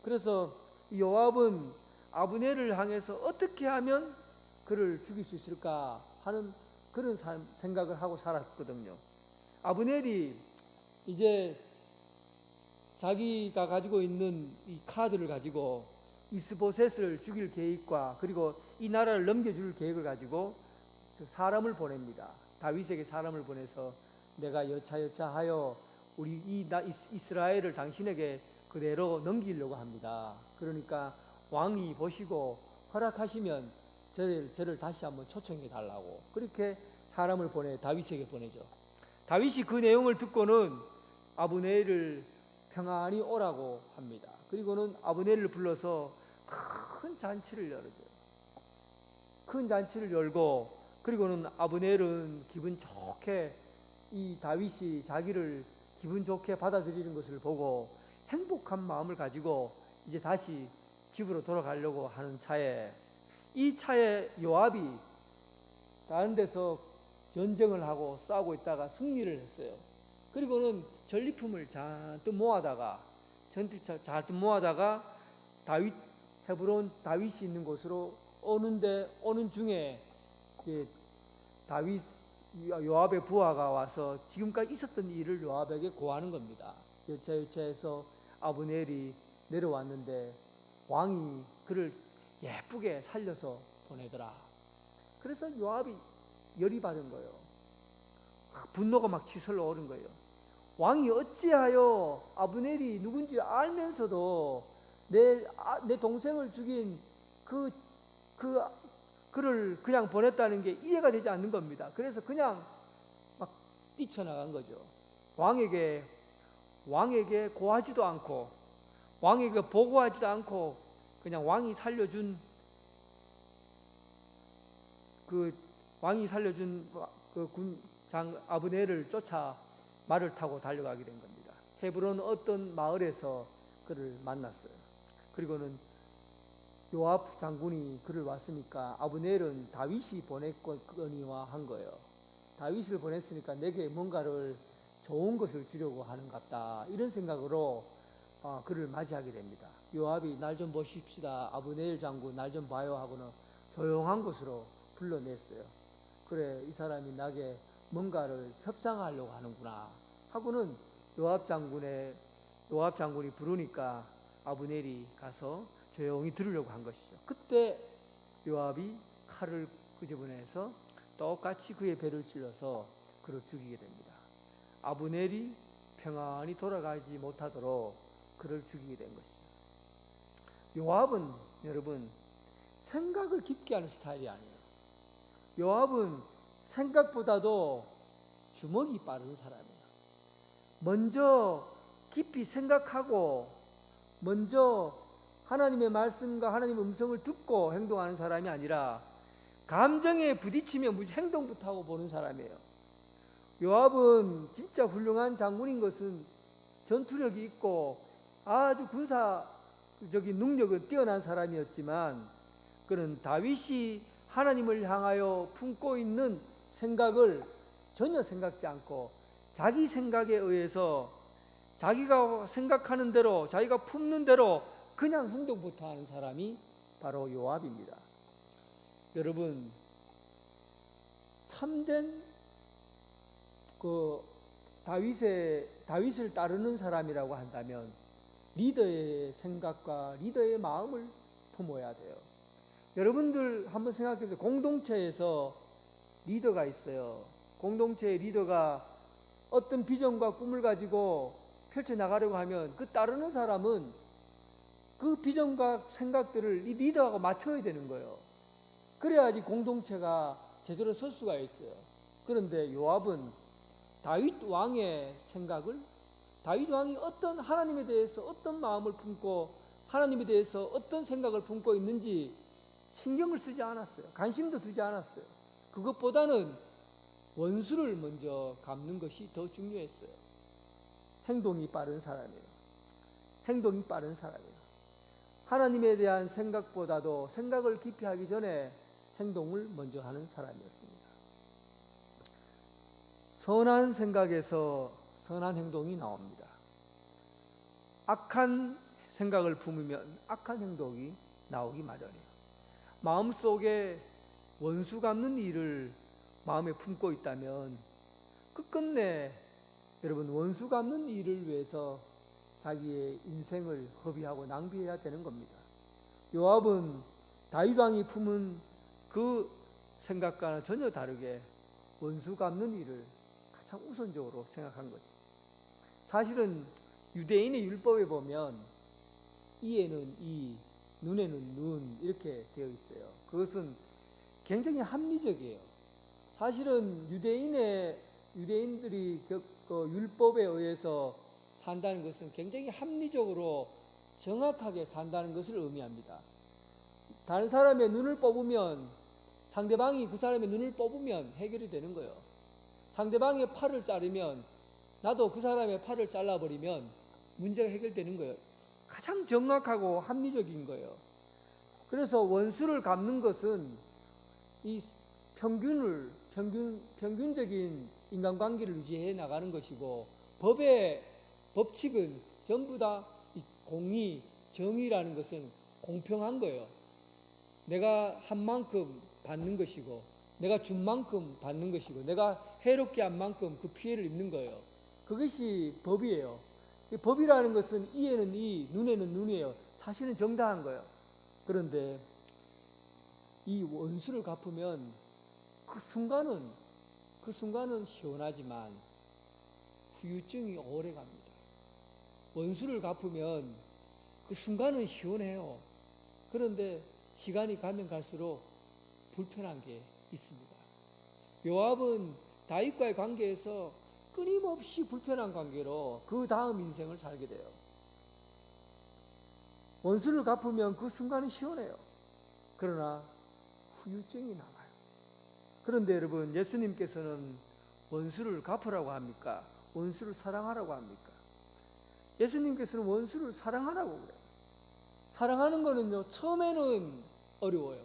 그래서 요압은 아브넬을 향해서 어떻게 하면 그를 죽일 수 있을까 하는 그런 생각을 하고 살았거든요. 아브넬이 이제 자기가 가지고 있는 이 카드를 가지고 이스보셋을 죽일 계획과 그리고 이 나라를 넘겨줄 계획을 가지고 사람을 보냅니다. 다윗에게 사람을 보내서 내가 여차여차하여 우리 이스라엘을 당신에게 그대로 넘기려고 합니다. 그러니까 왕이 보시고 허락하시면 저를 다시 한번 초청해 달라고 그렇게 사람을 다윗에게 보내죠. 다윗이 그 내용을 듣고는 아브넬을 평안히 오라고 합니다. 그리고는 아브넬을 불러서 큰 잔치를 열어줘요. 큰 잔치를 열고 그리고는 아브넬은 기분 좋게 이 다윗이 자기를 기분 좋게 받아들이는 것을 보고 행복한 마음을 가지고 이제 다시 집으로 돌아가려고 하는 차에 이 차에 요압이 다른 데서 전쟁을 하고 싸우고 있다가 승리를 했어요. 그리고는 전리품을 잔뜩 모아다가 헤브론 다윗이 있는 곳으로 오는 중에 이제 요압의 부하가 와서 지금까지 있었던 일을 요압에게 고하는 겁니다. 여차여차해서 아브넬이 내려왔는데 왕이 그를 예쁘게 살려서 보내더라. 그래서 요압이 열이 받은 거예요. 분노가 막 치설로 오른 거예요. 왕이 어찌하여 아브넬이 누군지 알면서도 내 동생을 죽인 그를 그냥 보냈다는 게 이해가 되지 않는 겁니다. 그래서 그냥 막 뛰쳐나간 거죠. 왕에게 고하지도 않고 왕에게 보고하지도 않고 그냥 왕이 살려준 그 군장 아브넬을 쫓아 말을 타고 달려가게 된 겁니다. 헤브론 어떤 마을에서 그를 만났어요. 그리고는 요압 장군이 그를 왔으니까 아브넬은 다윗이 보냈거니와 한 거예요. 다윗을 보냈으니까 내게 뭔가를 좋은 것을 주려고 하는 것 같다. 이런 생각으로 그를 맞이하게 됩니다. 요압이 날 좀 보십시다. 아브넬 장군 날 좀 봐요 하고는 조용한 곳으로 불러냈어요. 그래 이 사람이 나에게 뭔가를 협상하려고 하는구나 하고는 요압 장군이 부르니까 아브넬이 가서 조용히 들으려고 한 것이죠. 그때 요압이 칼을 끄집어내서 똑같이 그의 배를 찔러서 그를 죽이게 됩니다. 아브넬이 평안히 돌아가지 못하도록 그를 죽이게 된 것이죠. 요압은 여러분 생각을 깊게 하는 스타일이 아니에요. 요압은 생각보다도 주먹이 빠른 사람이에요. 먼저 깊이 생각하고 먼저 하나님의 말씀과 하나님의 음성을 듣고 행동하는 사람이 아니라 감정에 부딪히면 행동부터 하고 보는 사람이에요. 요압은 진짜 훌륭한 장군인 것은 전투력이 있고 아주 군사적인 능력은 뛰어난 사람이었지만 그는 다윗이 하나님을 향하여 품고 있는 생각을 전혀 생각지 않고 자기 생각에 의해서 자기가 생각하는 대로 자기가 품는 대로 그냥 행동부터 하는 사람이 바로 요압입니다. 여러분 참된 다윗을 따르는 사람이라고 한다면 리더의 생각과 리더의 마음을 품어야 돼요. 여러분들 한번 생각해 보세요. 공동체에서 리더가 있어요. 공동체의 리더가 어떤 비전과 꿈을 가지고 펼쳐나가려고 하면 그 따르는 사람은 그 비전과 생각들을 이 리더하고 맞춰야 되는 거예요. 그래야지 공동체가 제대로 설 수가 있어요. 그런데 요압은 다윗 왕의 생각을 다윗 왕이 어떤 하나님에 대해서 어떤 마음을 품고 하나님에 대해서 어떤 생각을 품고 있는지 신경을 쓰지 않았어요. 관심도 두지 않았어요. 그것보다는 원수를 먼저 갚는 것이 더 중요했어요. 행동이 빠른 사람이에요. 행동이 빠른 사람이에요. 하나님에 대한 생각보다도 생각을 깊이 하기 전에 행동을 먼저 하는 사람이었습니다. 선한 생각에서 선한 행동이 나옵니다. 악한 생각을 품으면 악한 행동이 나오기 마련이에요. 마음속에 원수 갚는 일을 마음에 품고 있다면 끝끝내 여러분 원수 갚는 일을 위해서 자기의 인생을 허비하고 낭비해야 되는 겁니다. 요압은 다윗 왕이 품은 그 생각과는 전혀 다르게 원수 갚는 일을 가장 우선적으로 생각한 것입니다. 사실은 유대인의 율법에 보면 이에는 이, 눈에는 눈 이렇게 되어 있어요. 그것은 굉장히 합리적이에요. 사실은 유대인들이 그 율법에 의해서 산다는 것은 굉장히 합리적으로 정확하게 산다는 것을 의미합니다. 다른 사람의 눈을 뽑으면, 상대방이 그 사람의 눈을 뽑으면 해결이 되는 거예요. 상대방의 팔을 자르면 나도 그 사람의 팔을 잘라버리면 문제가 해결되는 거예요. 가장 정확하고 합리적인 거예요. 그래서 원수를 갚는 것은 이 평균적인 인간관계를 유지해 나가는 것이고, 법칙은 전부 다 공의, 정의라는 것은 공평한 거예요. 내가 한 만큼 받는 것이고, 내가 준 만큼 받는 것이고, 내가 해롭게 한 만큼 그 피해를 입는 거예요. 그것이 법이에요. 법이라는 것은 이에는 이, 눈에는 눈이에요. 사실은 정당한 거예요. 그런데 이 원수를 갚으면 그 순간은 시원하지만 후유증이 오래 갑니다. 원수를 갚으면 그 순간은 시원해요. 그런데 시간이 가면 갈수록 불편한 게 있습니다. 요압은 다윗과의 관계에서 끊임없이 불편한 관계로 그 다음 인생을 살게 돼요. 원수를 갚으면 그 순간은 시원해요. 그러나 후유증이 남아요. 그런데 여러분, 예수님께서는 원수를 갚으라고 합니까? 원수를 사랑하라고 합니까? 예수님께서는 원수를 사랑하라고 그래요. 사랑하는 거는요, 처음에는 어려워요.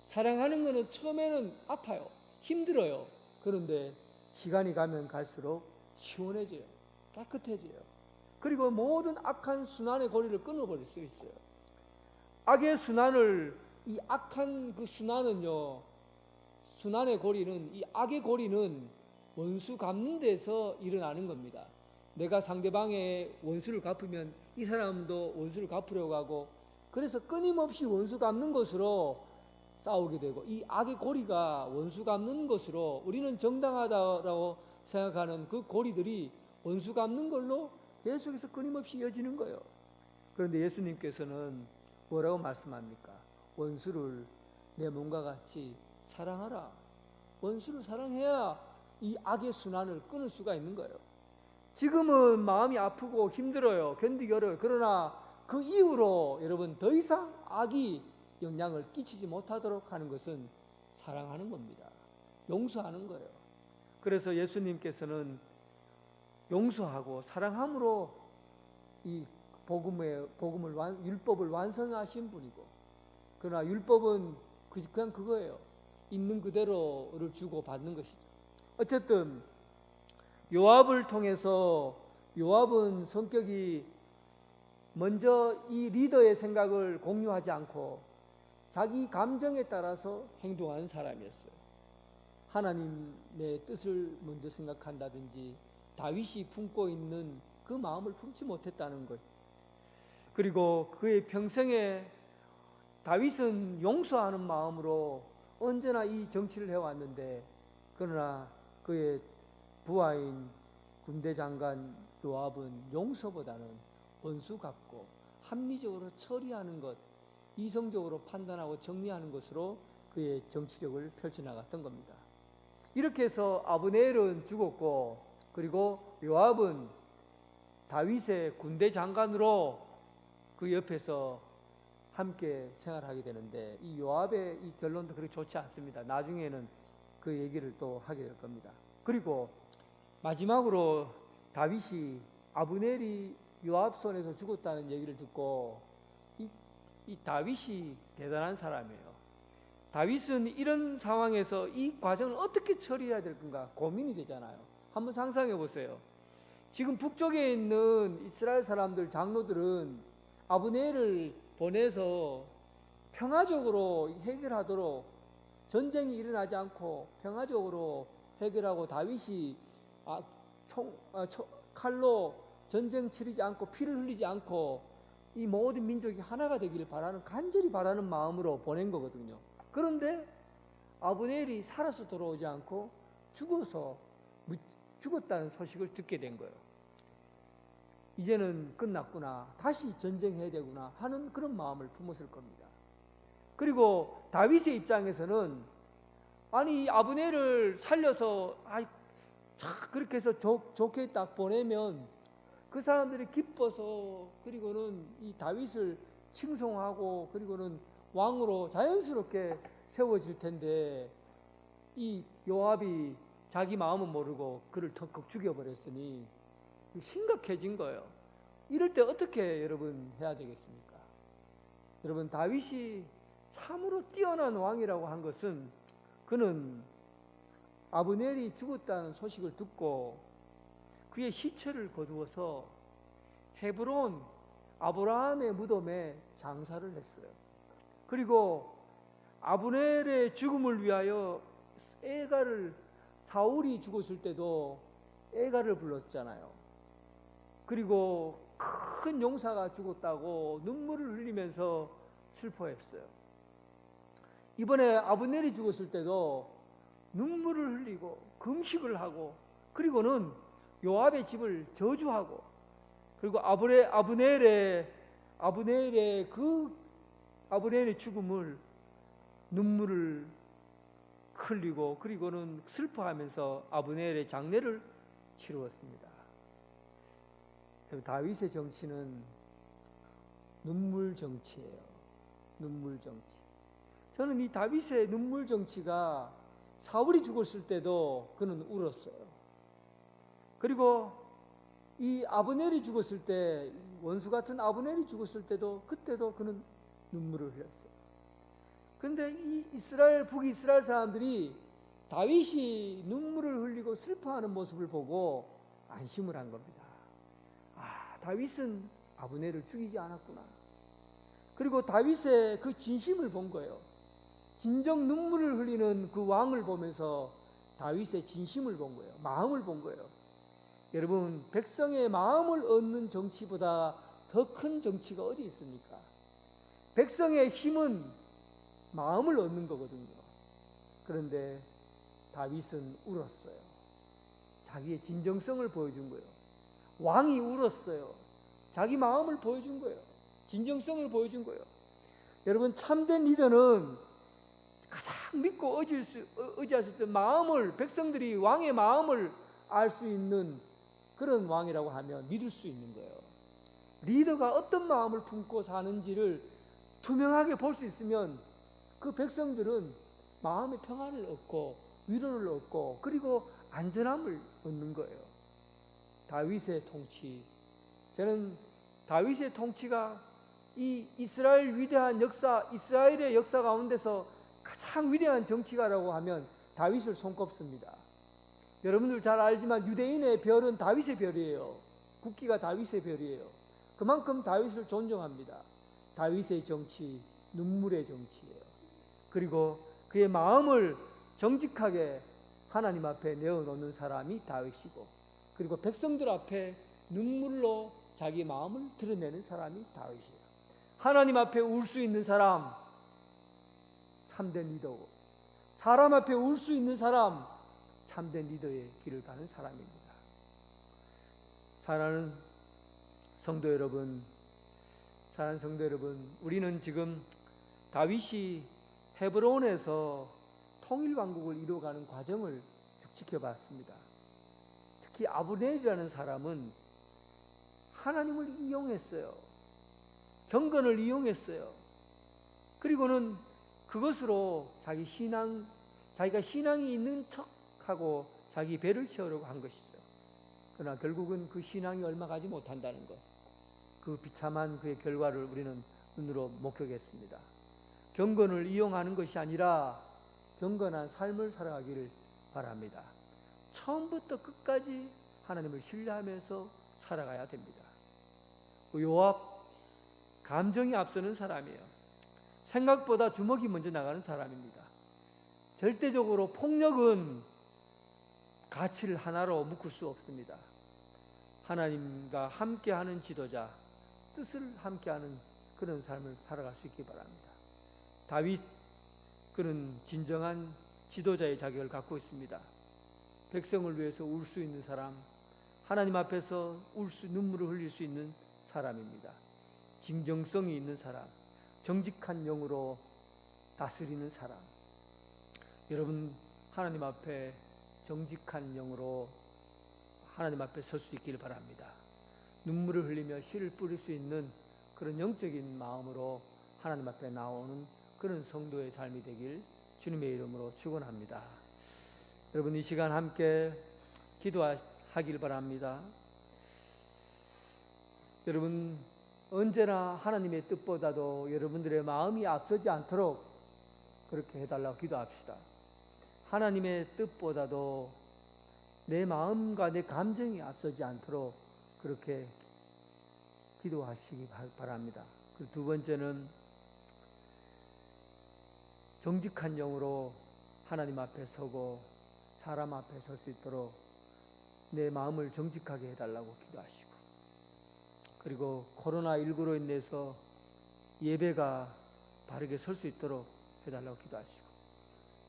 사랑하는 거는 처음에는 아파요. 힘들어요. 그런데 시간이 가면 갈수록 시원해져요. 깨끗해져요. 그리고 모든 악한 순환의 고리를 끊어버릴 수 있어요. 악의 순환을, 이 악한 그 순환은요, 순환의 고리는, 이 악의 고리는 원수 갚는 데서 일어나는 겁니다. 내가 상대방의 원수를 갚으면 이 사람도 원수를 갚으려고 하고, 그래서 끊임없이 원수 갚는 것으로 싸우게 되고, 이 악의 고리가 원수 갚는 것으로, 우리는 정당하다고 생각하는 그 고리들이 원수 갚는 걸로 계속해서 끊임없이 이어지는 거예요. 그런데 예수님께서는 뭐라고 말씀합니까? 원수를 내 몸과 같이 사랑하라. 원수를 사랑해야 이 악의 순환을 끊을 수가 있는 거예요. 지금은 마음이 아프고 힘들어요. 견디기 어려워요. 그러나 그 이후로 여러분 더 이상 악이 영향을 끼치지 못하도록 하는 것은 사랑하는 겁니다. 용서하는 거예요. 그래서 예수님께서는 용서하고 사랑함으로 이 율법을 완성하신 분이고, 그러나 율법은 그냥 그거예요. 있는 그대로를 주고 받는 것이죠. 어쨌든 요압을 통해서, 요압은 성격이 먼저 이 리더의 생각을 공유하지 않고 자기 감정에 따라서 행동하는 사람이었어요. 하나님의 뜻을 먼저 생각한다든지 다윗이 품고 있는 그 마음을 품지 못했다는 것. 그리고 그의 평생에 다윗은 용서하는 마음으로 언제나 이 정치를 해왔는데, 그러나 그의 부하인 군대 장관 요압은 용서보다는 원수 갚고 합리적으로 처리하는 것, 이성적으로 판단하고 정리하는 것으로 그의 정치력을 펼쳐나갔던 겁니다. 이렇게 해서 아브넬은 죽었고, 그리고 요압은 다윗의 군대 장관으로 그 옆에서 함께 생활하게 되는데, 이 요압의 이 결론도 그렇게 좋지 않습니다. 나중에는 그 얘기를 또 하게 될 겁니다. 그리고 마지막으로 다윗이, 아브넬이 요압 손에서 죽었다는 얘기를 듣고, 이 다윗이 대단한 사람이에요. 다윗은 이런 상황에서 이 과정을 어떻게 처리해야 될 건가 고민이 되잖아요. 한번 상상해 보세요. 지금 북쪽에 있는 이스라엘 사람들, 장로들은 아브넬을 보내서 평화적으로 해결하도록, 전쟁이 일어나지 않고 평화적으로 해결하고 다윗이 칼로 전쟁 치르지 않고 피를 흘리지 않고 이 모든 민족이 하나가 되기를 바라는, 간절히 바라는 마음으로 보낸 거거든요. 그런데 아브넬이 살아서 돌아오지 않고 죽었다는 소식을 듣게 된 거예요. 이제는 끝났구나, 다시 전쟁해야 되구나 하는 그런 마음을 품었을 겁니다. 그리고 다윗의 입장에서는 아니 아브넬을 살려서 그렇게 해서 좋게 딱 보내면 그 사람들이 기뻐서 그리고는 이 다윗을 칭송하고 그리고는 왕으로 자연스럽게 세워질 텐데 이 요압이 자기 마음은 모르고 그를 턱 죽여버렸으니 심각해진 거예요. 이럴 때 어떻게 여러분 해야 되겠습니까? 여러분, 다윗이 참으로 뛰어난 왕이라고 한 것은 그는 아브넬이 죽었다는 소식을 듣고 그의 시체를 거두어서 헤브론 아브라함의 무덤에 장사를 했어요. 그리고 아브넬의 죽음을 위하여 사울이 죽었을 때도 애가를 불렀잖아요. 그리고 큰 용사가 죽었다고 눈물을 흘리면서 슬퍼했어요. 이번에 아브넬이 죽었을 때도 눈물을 흘리고 금식을 하고 그리고는 요압의 집을 저주하고 그리고 아브넬의 죽음을 눈물을 흘리고 그리고는 슬퍼하면서 아브넬의 장례를 치루었습니다. 다윗의 정치는 눈물 정치예요. 눈물 정치. 저는 이 다윗의 눈물 정치가 사울이 죽었을 때도 그는 울었어요. 그리고 이 아브넬이 죽었을 때, 원수 같은 아브넬이 죽었을 때도 그때도 그는 눈물을 흘렸어요. 그런데 이 북이스라엘 사람들이 다윗이 눈물을 흘리고 슬퍼하는 모습을 보고 안심을 한 겁니다. 다윗은 아브넬을 죽이지 않았구나. 그리고 다윗의 그 진심을 본 거예요. 진정 눈물을 흘리는 그 왕을 보면서 다윗의 진심을 본 거예요. 마음을 본 거예요. 여러분, 백성의 마음을 얻는 정치보다 더 큰 정치가 어디 있습니까? 백성의 힘은 마음을 얻는 거거든요. 그런데 다윗은 울었어요. 자기의 진정성을 보여준 거예요. 왕이 울었어요. 자기 마음을 보여준 거예요. 진정성을 보여준 거예요. 여러분, 참된 리더는 가장 믿고 의지할 수 있는 마음을, 백성들이 왕의 마음을 알 수 있는 그런 왕이라고 하면 믿을 수 있는 거예요. 리더가 어떤 마음을 품고 사는지를 투명하게 볼 수 있으면 그 백성들은 마음의 평안을 얻고 위로를 얻고 그리고 안전함을 얻는 거예요. 다윗의 통치, 저는 다윗의 통치가 이 이스라엘 위대한 역사, 이스라엘의 역사 가운데서 가장 위대한 정치가라고 하면 다윗을 손꼽습니다. 여러분들 잘 알지만 유대인의 별은 다윗의 별이에요. 국기가 다윗의 별이에요. 그만큼 다윗을 존경합니다. 다윗의 정치, 눈물의 정치예요. 그리고 그의 마음을 정직하게 하나님 앞에 내어놓는 사람이 다윗이고, 그리고 백성들 앞에 눈물로 자기 마음을 드러내는 사람이 다윗이에요. 하나님 앞에 울 수 있는 사람, 참된 리더고, 사람 앞에 울 수 있는 사람, 참된 리더의 길을 가는 사람입니다. 사랑하는 성도 여러분, 우리는 지금 다윗이 헤브론에서 통일왕국을 이루어가는 과정을 쭉 지켜봤습니다. 특히 아브넬이라는 사람은 하나님을 이용했어요. 경건을 이용했어요. 그리고는 그것으로 자기가 신앙이 있는 척하고 자기 배를 채우려고 한 것이죠. 그러나 결국은 그 신앙이 얼마 가지 못한다는 것, 그 비참한 그의 결과를 우리는 눈으로 목격했습니다. 경건을 이용하는 것이 아니라 경건한 삶을 살아가기를 바랍니다. 처음부터 끝까지 하나님을 신뢰하면서 살아가야 됩니다. 요압, 감정이 앞서는 사람이에요. 생각보다 주먹이 먼저 나가는 사람입니다. 절대적으로 폭력은 가치를 하나로 묶을 수 없습니다. 하나님과 함께하는 지도자, 뜻을 함께하는 그런 삶을 살아갈 수 있기 바랍니다. 다윗, 그는 진정한 지도자의 자격을 갖고 있습니다. 백성을 위해서 울 수 있는 사람, 하나님 앞에서 눈물을 흘릴 수 있는 사람입니다. 진정성이 있는 사람, 정직한 영으로 다스리는 사람. 여러분, 하나님 앞에 정직한 영으로 하나님 앞에 설 수 있기를 바랍니다. 눈물을 흘리며 씨를 뿌릴 수 있는 그런 영적인 마음으로 하나님 앞에 나오는 그런 성도의 삶이 되길 주님의 이름으로 축원합니다. 여러분, 이 시간 함께 기도하길 바랍니다. 여러분, 언제나 하나님의 뜻보다도 여러분들의 마음이 앞서지 않도록 그렇게 해달라고 기도합시다. 하나님의 뜻보다도 내 마음과 내 감정이 앞서지 않도록 그렇게 기도하시기 바랍니다. 그리고 두 번째는 정직한 영으로 하나님 앞에 서고 사람 앞에 설 수 있도록 내 마음을 정직하게 해달라고 기도하시고, 그리고 코로나19로 인해서 예배가 바르게 설 수 있도록 해달라고 기도하시고,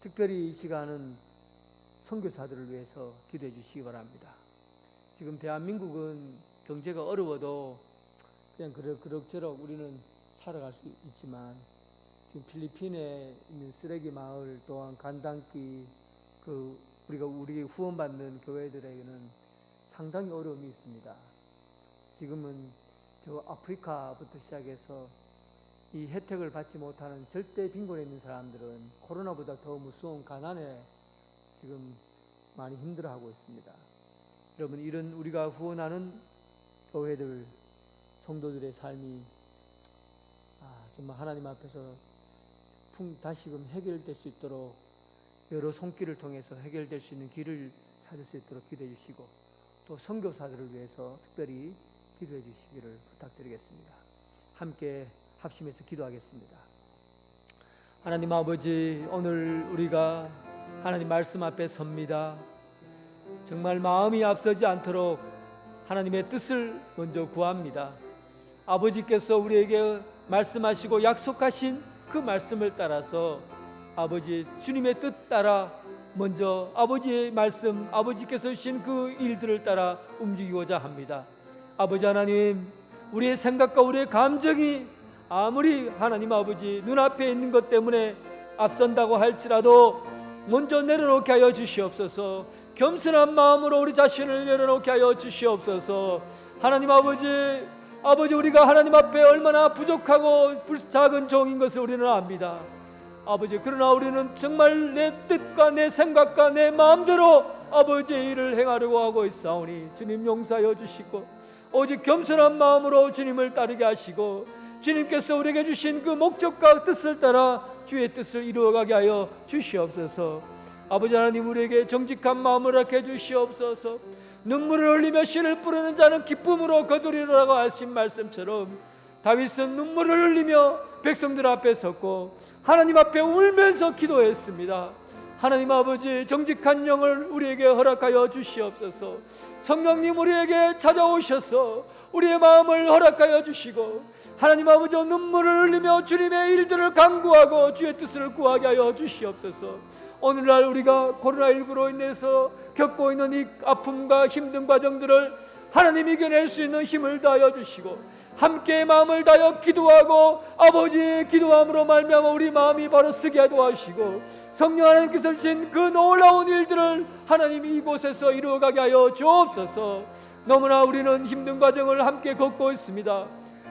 특별히 이 시간은 선교사들을 위해서 기도해 주시기 바랍니다. 지금 대한민국은 경제가 어려워도 그냥 그럭저럭 우리는 살아갈 수 있지만, 지금 필리핀에 있는 쓰레기 마을 또한 간단기 우리 후원받는 교회들에게는 상당히 어려움이 있습니다. 지금은 저 아프리카부터 시작해서 이 혜택을 받지 못하는 절대 빈곤에 있는 사람들은 코로나보다 더 무서운 가난에 지금 많이 힘들어하고 있습니다. 여러분, 이런 우리가 후원하는 교회들, 성도들의 삶이 정말 하나님 앞에서 다시금 해결될 수 있도록 여러 손길을 통해서 해결될 수 있는 길을 찾을 수 있도록 기도해 주시고, 또 선교사들을 위해서 특별히 기도해 주시기를 부탁드리겠습니다. 함께 합심해서 기도하겠습니다. 하나님 아버지, 오늘 우리가 하나님 말씀 앞에 섭니다. 정말 마음이 앞서지 않도록 하나님의 뜻을 먼저 구합니다. 아버지께서 우리에게 말씀하시고 약속하신 그 말씀을 따라서 아버지 주님의 뜻 따라 먼저 아버지의 말씀, 아버지께서 주신 그 일들을 따라 움직이고자 합니다. 아버지 하나님, 우리의 생각과 우리의 감정이 아무리 하나님 아버지 눈앞에 있는 것 때문에 앞선다고 할지라도 먼저 내려놓게 하여 주시옵소서. 겸손한 마음으로 우리 자신을 내려놓게 하여 주시옵소서. 하나님 아버지, 우리가 하나님 앞에 얼마나 부족하고 작은 종인 것을 우리는 압니다. 아버지, 그러나 우리는 정말 내 뜻과 내 생각과 내 마음대로 아버지의 일을 행하려고 하고 있사오니 주님 용서하여 주시고, 오직 겸손한 마음으로 주님을 따르게 하시고, 주님께서 우리에게 주신 그 목적과 뜻을 따라 주의 뜻을 이루어가게 하여 주시옵소서. 아버지 하나님, 우리에게 정직한 마음을 허락해 주시옵소서. 눈물을 흘리며 씨를 뿌리는 자는 기쁨으로 거두리라고 하신 말씀처럼 다윗은 눈물을 흘리며 백성들 앞에 섰고 하나님 앞에 울면서 기도했습니다. 하나님 아버지, 정직한 영을 우리에게 허락하여 주시옵소서. 성령님, 우리에게 찾아오셔서 우리의 마음을 허락하여 주시고, 하나님 아버지, 눈물을 흘리며 주님의 일들을 간구하고 주의 뜻을 구하게 하여 주시옵소서. 오늘날 우리가 코로나19로 인해서 겪고 있는 이 아픔과 힘든 과정들을 하나님 이겨낼 수 있는 힘을 다하여 주시고, 함께 마음을 다하여 기도하고 아버지의 기도함으로 말미암아 우리 마음이 바로 서게 도와주시고, 성령 하나님께서 주신 그 놀라운 일들을 하나님이 이곳에서 이루어가게 하여 주옵소서. 너무나 우리는 힘든 과정을 함께 걷고 있습니다.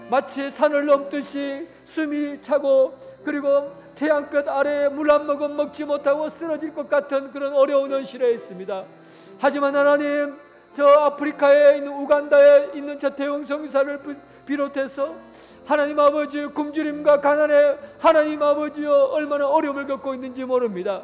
마치 산을 넘듯이 숨이 차고, 그리고 태양볕 아래에 물 한 모금 먹지 못하고 쓰러질 것 같은 그런 어려운 현실에 있습니다. 하지만 하나님, 저 아프리카에 있는 우간다에 있는 저 대형 성사를 비롯해서 하나님 아버지, 굶주림과 가난에 하나님 아버지여 얼마나 어려움을 겪고 있는지 모릅니다.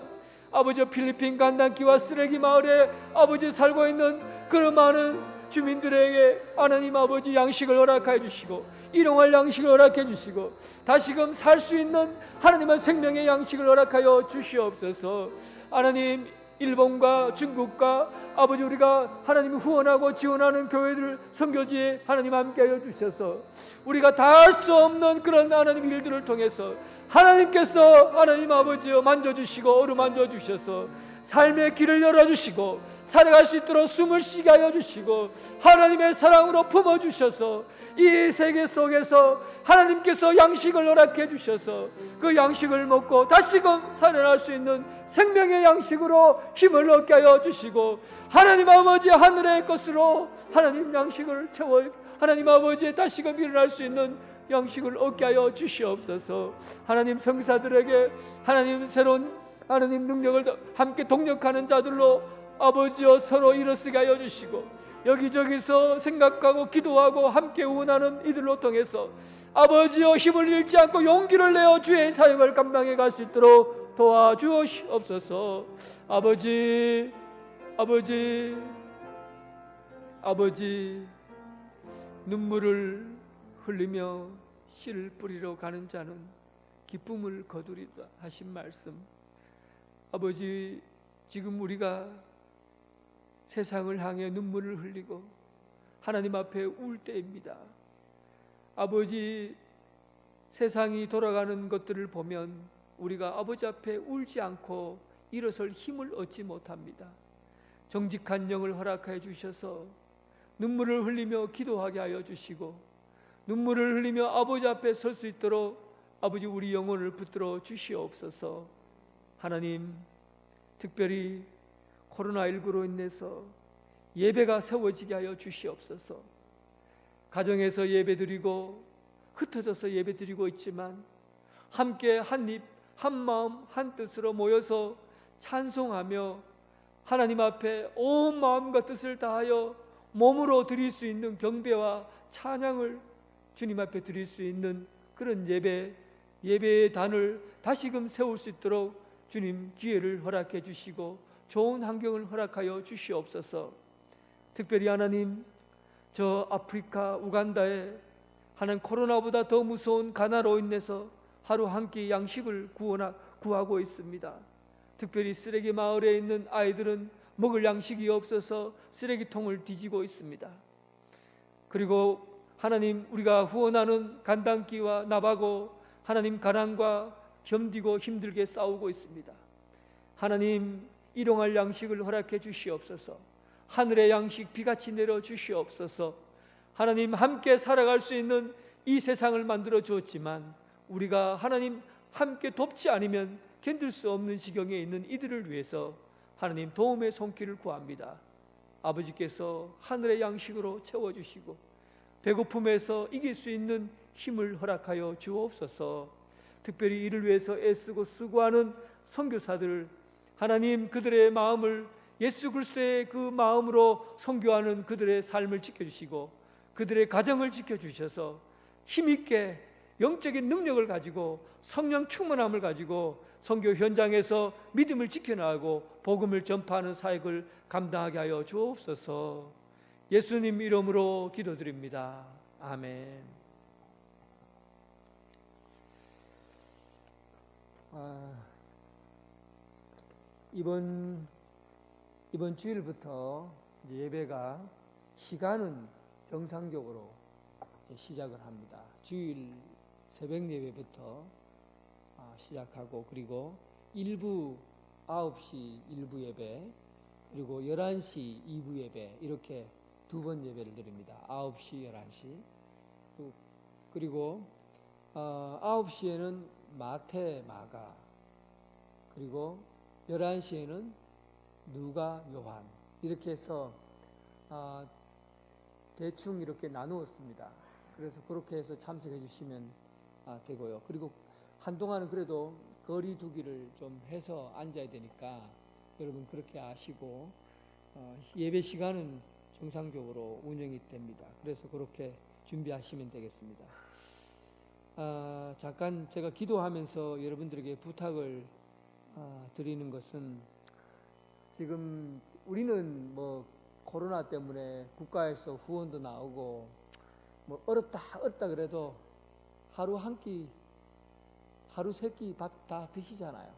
아버지, 필리핀 간단기와 쓰레기 마을에 아버지 살고 있는 그런 많은 주민들에게 하나님 아버지 양식을 허락해 주시고, 일용할 양식을 허락해 주시고, 다시금 살 수 있는 하나님의 생명의 양식을 허락하여 주시옵소서. 하나님, 일본과 중국과 아버지, 우리가 하나님 후원하고 지원하는 교회들, 선교지에 하나님 함께하여 주셔서 우리가 다 할 수 없는 그런 하나님 일들을 통해서 하나님께서 하나님 아버지여 만져주시고 어루만져 주셔서 삶의 길을 열어주시고 살아갈 수 있도록 숨을 쉬게 하여 주시고 하나님의 사랑으로 품어주셔서 이 세계 속에서 하나님께서 양식을 허락해 주셔서 그 양식을 먹고 다시금 살아날 수 있는 생명의 양식으로 힘을 얻게 하여 주시고 하나님 아버지 하늘의 것으로 하나님 양식을 채워 하나님 아버지의 다시금 일어날 수 있는 양식을 얻게 하여 주시옵소서. 하나님 성사들에게 하나님 새로운 하나님 능력을 함께 동력하는 자들로 아버지여 서로 일어서게 하여 주시고 여기저기서 생각하고 기도하고 함께 응원하는 이들로 통해서 아버지여 힘을 잃지 않고 용기를 내어 주의 사역을 감당해 갈 수 있도록 도와주옵소서. 아버지 눈물을 흘리며 씨를 뿌리러 가는 자는 기쁨을 거두리라 하신 말씀, 아버지 지금 우리가 세상을 향해 눈물을 흘리고 하나님 앞에 울 때입니다. 아버지 세상이 돌아가는 것들을 보면 우리가 아버지 앞에 울지 않고 일어설 힘을 얻지 못합니다. 정직한 영을 허락하여 주셔서 눈물을 흘리며 기도하게 하여 주시고 눈물을 흘리며 아버지 앞에 설 수 있도록 아버지 우리 영혼을 붙들어 주시옵소서. 하나님 특별히 코로나19로 인해서 예배가 세워지게 하여 주시옵소서. 가정에서 예배드리고 흩어져서 예배드리고 있지만 함께 한 입, 한 마음, 한 뜻으로 모여서 찬송하며 하나님 앞에 온 마음과 뜻을 다하여 몸으로 드릴 수 있는 경배와 찬양을 주님 앞에 드릴 수 있는 그런 예배의 단을 다시금 세울 수 있도록 주님 기회를 허락해 주시고 좋은 환경을 허락하여 주시옵소서. 특별히 하나님 저 아프리카 우간다에 하나님 코로나보다 더 무서운 가나로 인해서 하루 한 끼 양식을 구하고 있습니다. 특별히 쓰레기 마을에 있는 아이들은 먹을 양식이 없어서 쓰레기통을 뒤지고 있습니다. 그리고 하나님 우리가 후원하는 간단기와 나바고 하나님 가난과 견디고 힘들게 싸우고 있습니다. 하나님 일용할 양식을 허락해 주시옵소서. 하늘의 양식 비같이 내려 주시옵소서. 하나님 함께 살아갈 수 있는 이 세상을 만들어 주었지만 우리가 하나님 함께 돕지 않으면 견딜 수 없는 지경에 있는 이들을 위해서 하나님 도움의 손길을 구합니다. 아버지께서 하늘의 양식으로 채워주시고 배고픔에서 이길 수 있는 힘을 허락하여 주옵소서. 특별히 이를 위해서 애쓰고 수고하는 선교사들 하나님 그들의 마음을 예수 그리스도의 그 마음으로 선교하는 그들의 삶을 지켜주시고 그들의 가정을 지켜주셔서 힘있게 영적인 능력을 가지고 성령 충만함을 가지고 선교 현장에서 믿음을 지켜나가고 복음을 전파하는 사역을 감당하게 하여 주옵소서. 예수님 이름으로 기도드립니다. 아멘. 이번 주일부터 이제 예배가 시간은 정상적으로 이제 시작을 합니다. 주일 새벽 예배부터 시작하고 그리고 9시 1부 예배 그리고 11시 2부 예배 이렇게 두 번 예배를 드립니다. 9시 11시 그리고 9시에는 마태 마가 그리고 11시에는 누가 요한 이렇게 해서 대충 이렇게 나누었습니다. 그래서 그렇게 해서 참석해 주시면 되고요. 그리고 한동안은 그래도 거리 두기를 좀 해서 앉아야 되니까 여러분 그렇게 아시고 예배 시간은 정상적으로 운영이 됩니다. 그래서 그렇게 준비하시면 되겠습니다. 잠깐 제가 기도하면서 여러분들에게 부탁을 드리는 것은 지금 우리는 뭐 코로나 때문에 국가에서 후원도 나오고 뭐 어렵다 그래도 하루 한 끼 하루 세 끼 밥 다 드시잖아요.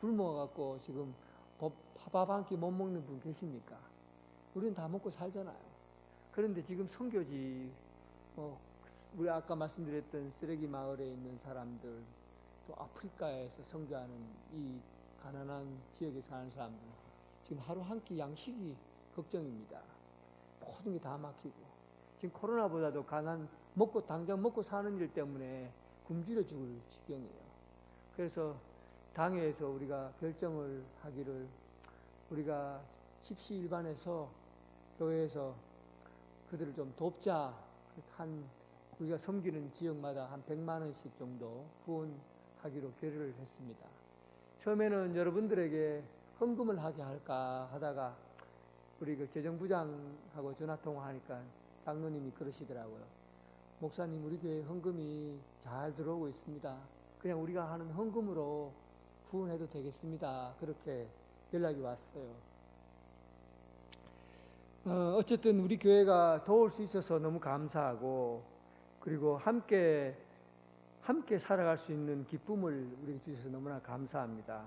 굶어갖고 지금 밥 한 끼 못 먹는 분 계십니까? 우리는 다 먹고 살잖아요. 그런데 지금 선교지 우리 아까 말씀드렸던 쓰레기 마을에 있는 사람들 또 아프리카에서 선교하는 이 가난한 지역에 사는 사람들 지금 하루 한 끼 양식이 걱정입니다. 모든 게 다 막히고 지금 코로나보다도 당장 먹고 사는 일 때문에 굶주려 죽을 지경이에요. 그래서 당회에서 우리가 결정을 하기를 우리가 십시일반해서 교회에서 그들을 좀 돕자. 우리가 섬기는 지역마다 한 100만 원씩 정도 후원하기로 결의를 했습니다. 처음에는 여러분들에게 헌금을 하게 할까 하다가 우리 그 재정부장하고 전화통화하니까 장로님이 그러시더라고요. 목사님, 우리 교회 헌금이 잘 들어오고 있습니다. 그냥 우리가 하는 헌금으로 후원해도 되겠습니다. 그렇게 연락이 왔어요. 어쨌든 우리 교회가 도울 수 있어서 너무 감사하고, 그리고 함께 살아갈 수 있는 기쁨을 우리에게 주셔서 너무나 감사합니다.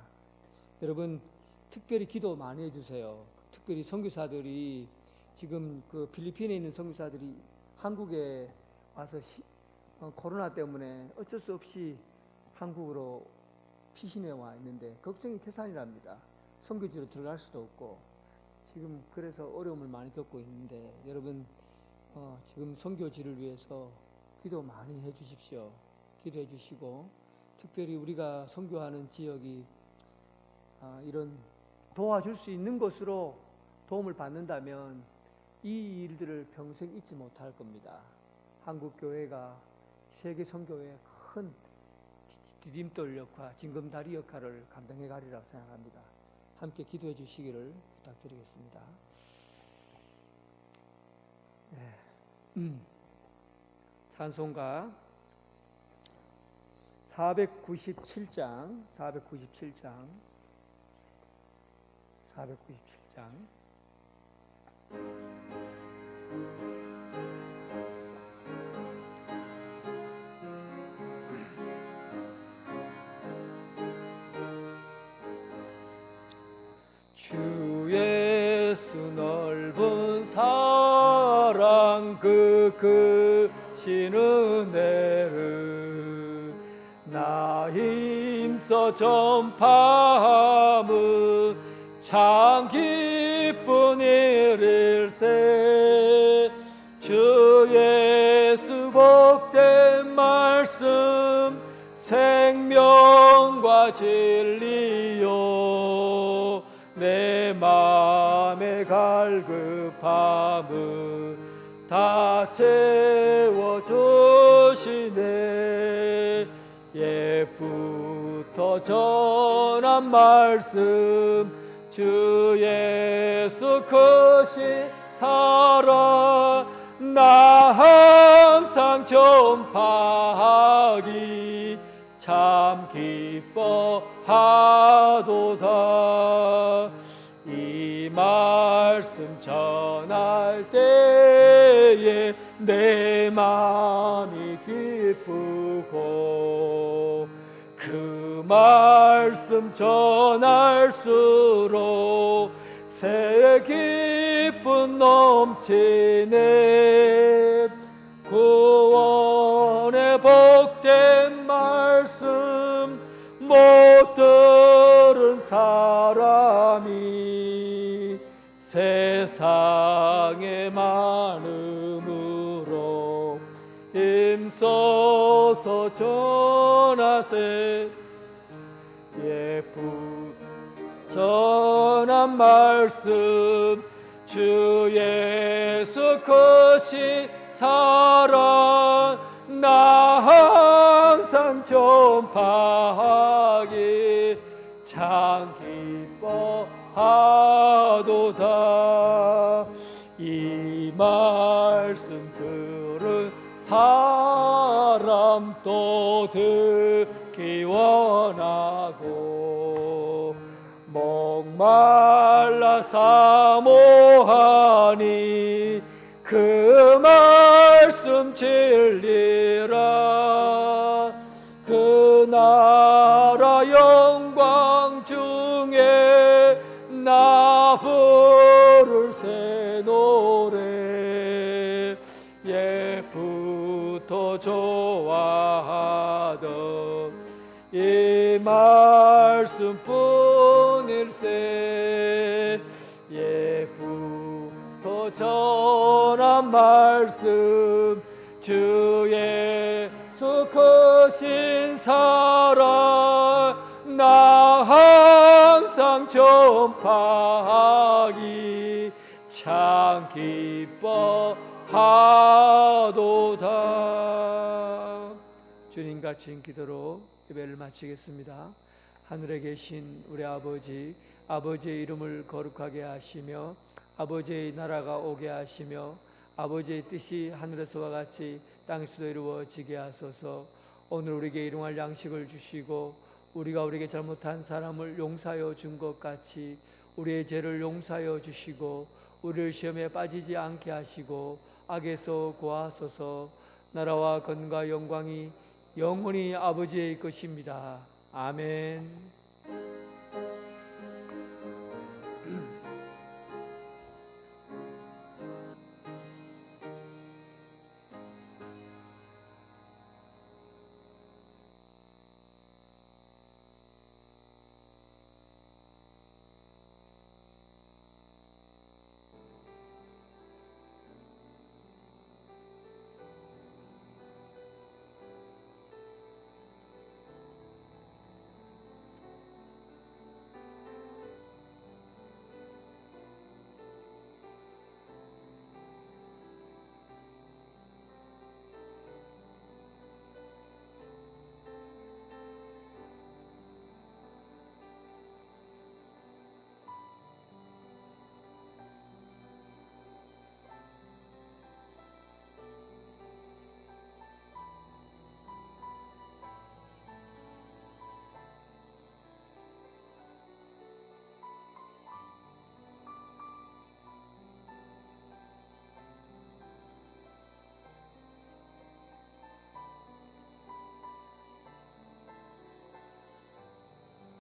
여러분, 특별히 기도 많이 해주세요. 특별히 선교사들이 지금 그 필리핀에 있는 선교사들이 한국에 와서 코로나 때문에 어쩔 수 없이 한국으로 피신해 와 있는데 걱정이 태산이랍니다. 선교지로 들어갈 수도 없고 지금 그래서 어려움을 많이 겪고 있는데 여러분 지금 선교지를 위해서 기도 많이 해 주십시오. 기도해 주시고 특별히 우리가 선교하는 지역이 이런 도와줄 수 있는 것으로 도움을 받는다면 이 일들을 평생 잊지 못할 겁니다. 한국 교회가 세계 선교의 큰 디딤돌 역할, 징검다리 역할을 감당해 가리라 생각합니다. 함께 기도해 주시기를 부탁드리겠습니다. 네. 찬송가 497장 주 예수 넓은 사랑 그 크신 은혜를 나 힘써 전파함은 참 기쁜 일일세. 주 예수 복된 말씀 생명과 진리요 내 맘에 갈급함은 다 채워주시네. 옛부터 전한 말씀 주 예수 크신 사랑 나 항상 전파하기 참 기뻐하도다. 이 말씀 전할 때에 내 마음이 기쁘고 그 말씀 전할수록 새 기쁨 넘치네. 구원의 복된 말씀 못 들은 사람이 세상에 많음으로 힘써서 전하세. 예쁜 전한 말씀 주 예수 크신 사랑 나 항상 전파하기 참 기뻐하도다. 이 말씀 들은 사람 또 듣기 원하고 목말라 사모하니 그 말씀 진리라. 그 나라 영광 중에 나 부를 새 노래 옛부터 좋아하던 이 말씀뿐일세. 예부터 전한 말씀 주 예수 크신 사랑 나 항상 전파하기 참 기뻐하도다. 주님 같이 기도로 예배를 마치겠습니다. 하늘에 계신 우리 아버지, 아버지의 이름을 거룩하게 하시며 아버지의 나라가 오게 하시며 아버지의 뜻이 하늘에서와 같이 땅에서도 이루어지게 하소서. 오늘 우리에게 일용할 양식을 주시고 우리가 우리에게 잘못한 사람을 용서하여 준 것 같이 우리의 죄를 용서하여 주시고 우리를 시험에 빠지지 않게 하시고 악에서 구하소서. 나라와 건과 영광이 영원히 아버지의 것입니다. 아멘.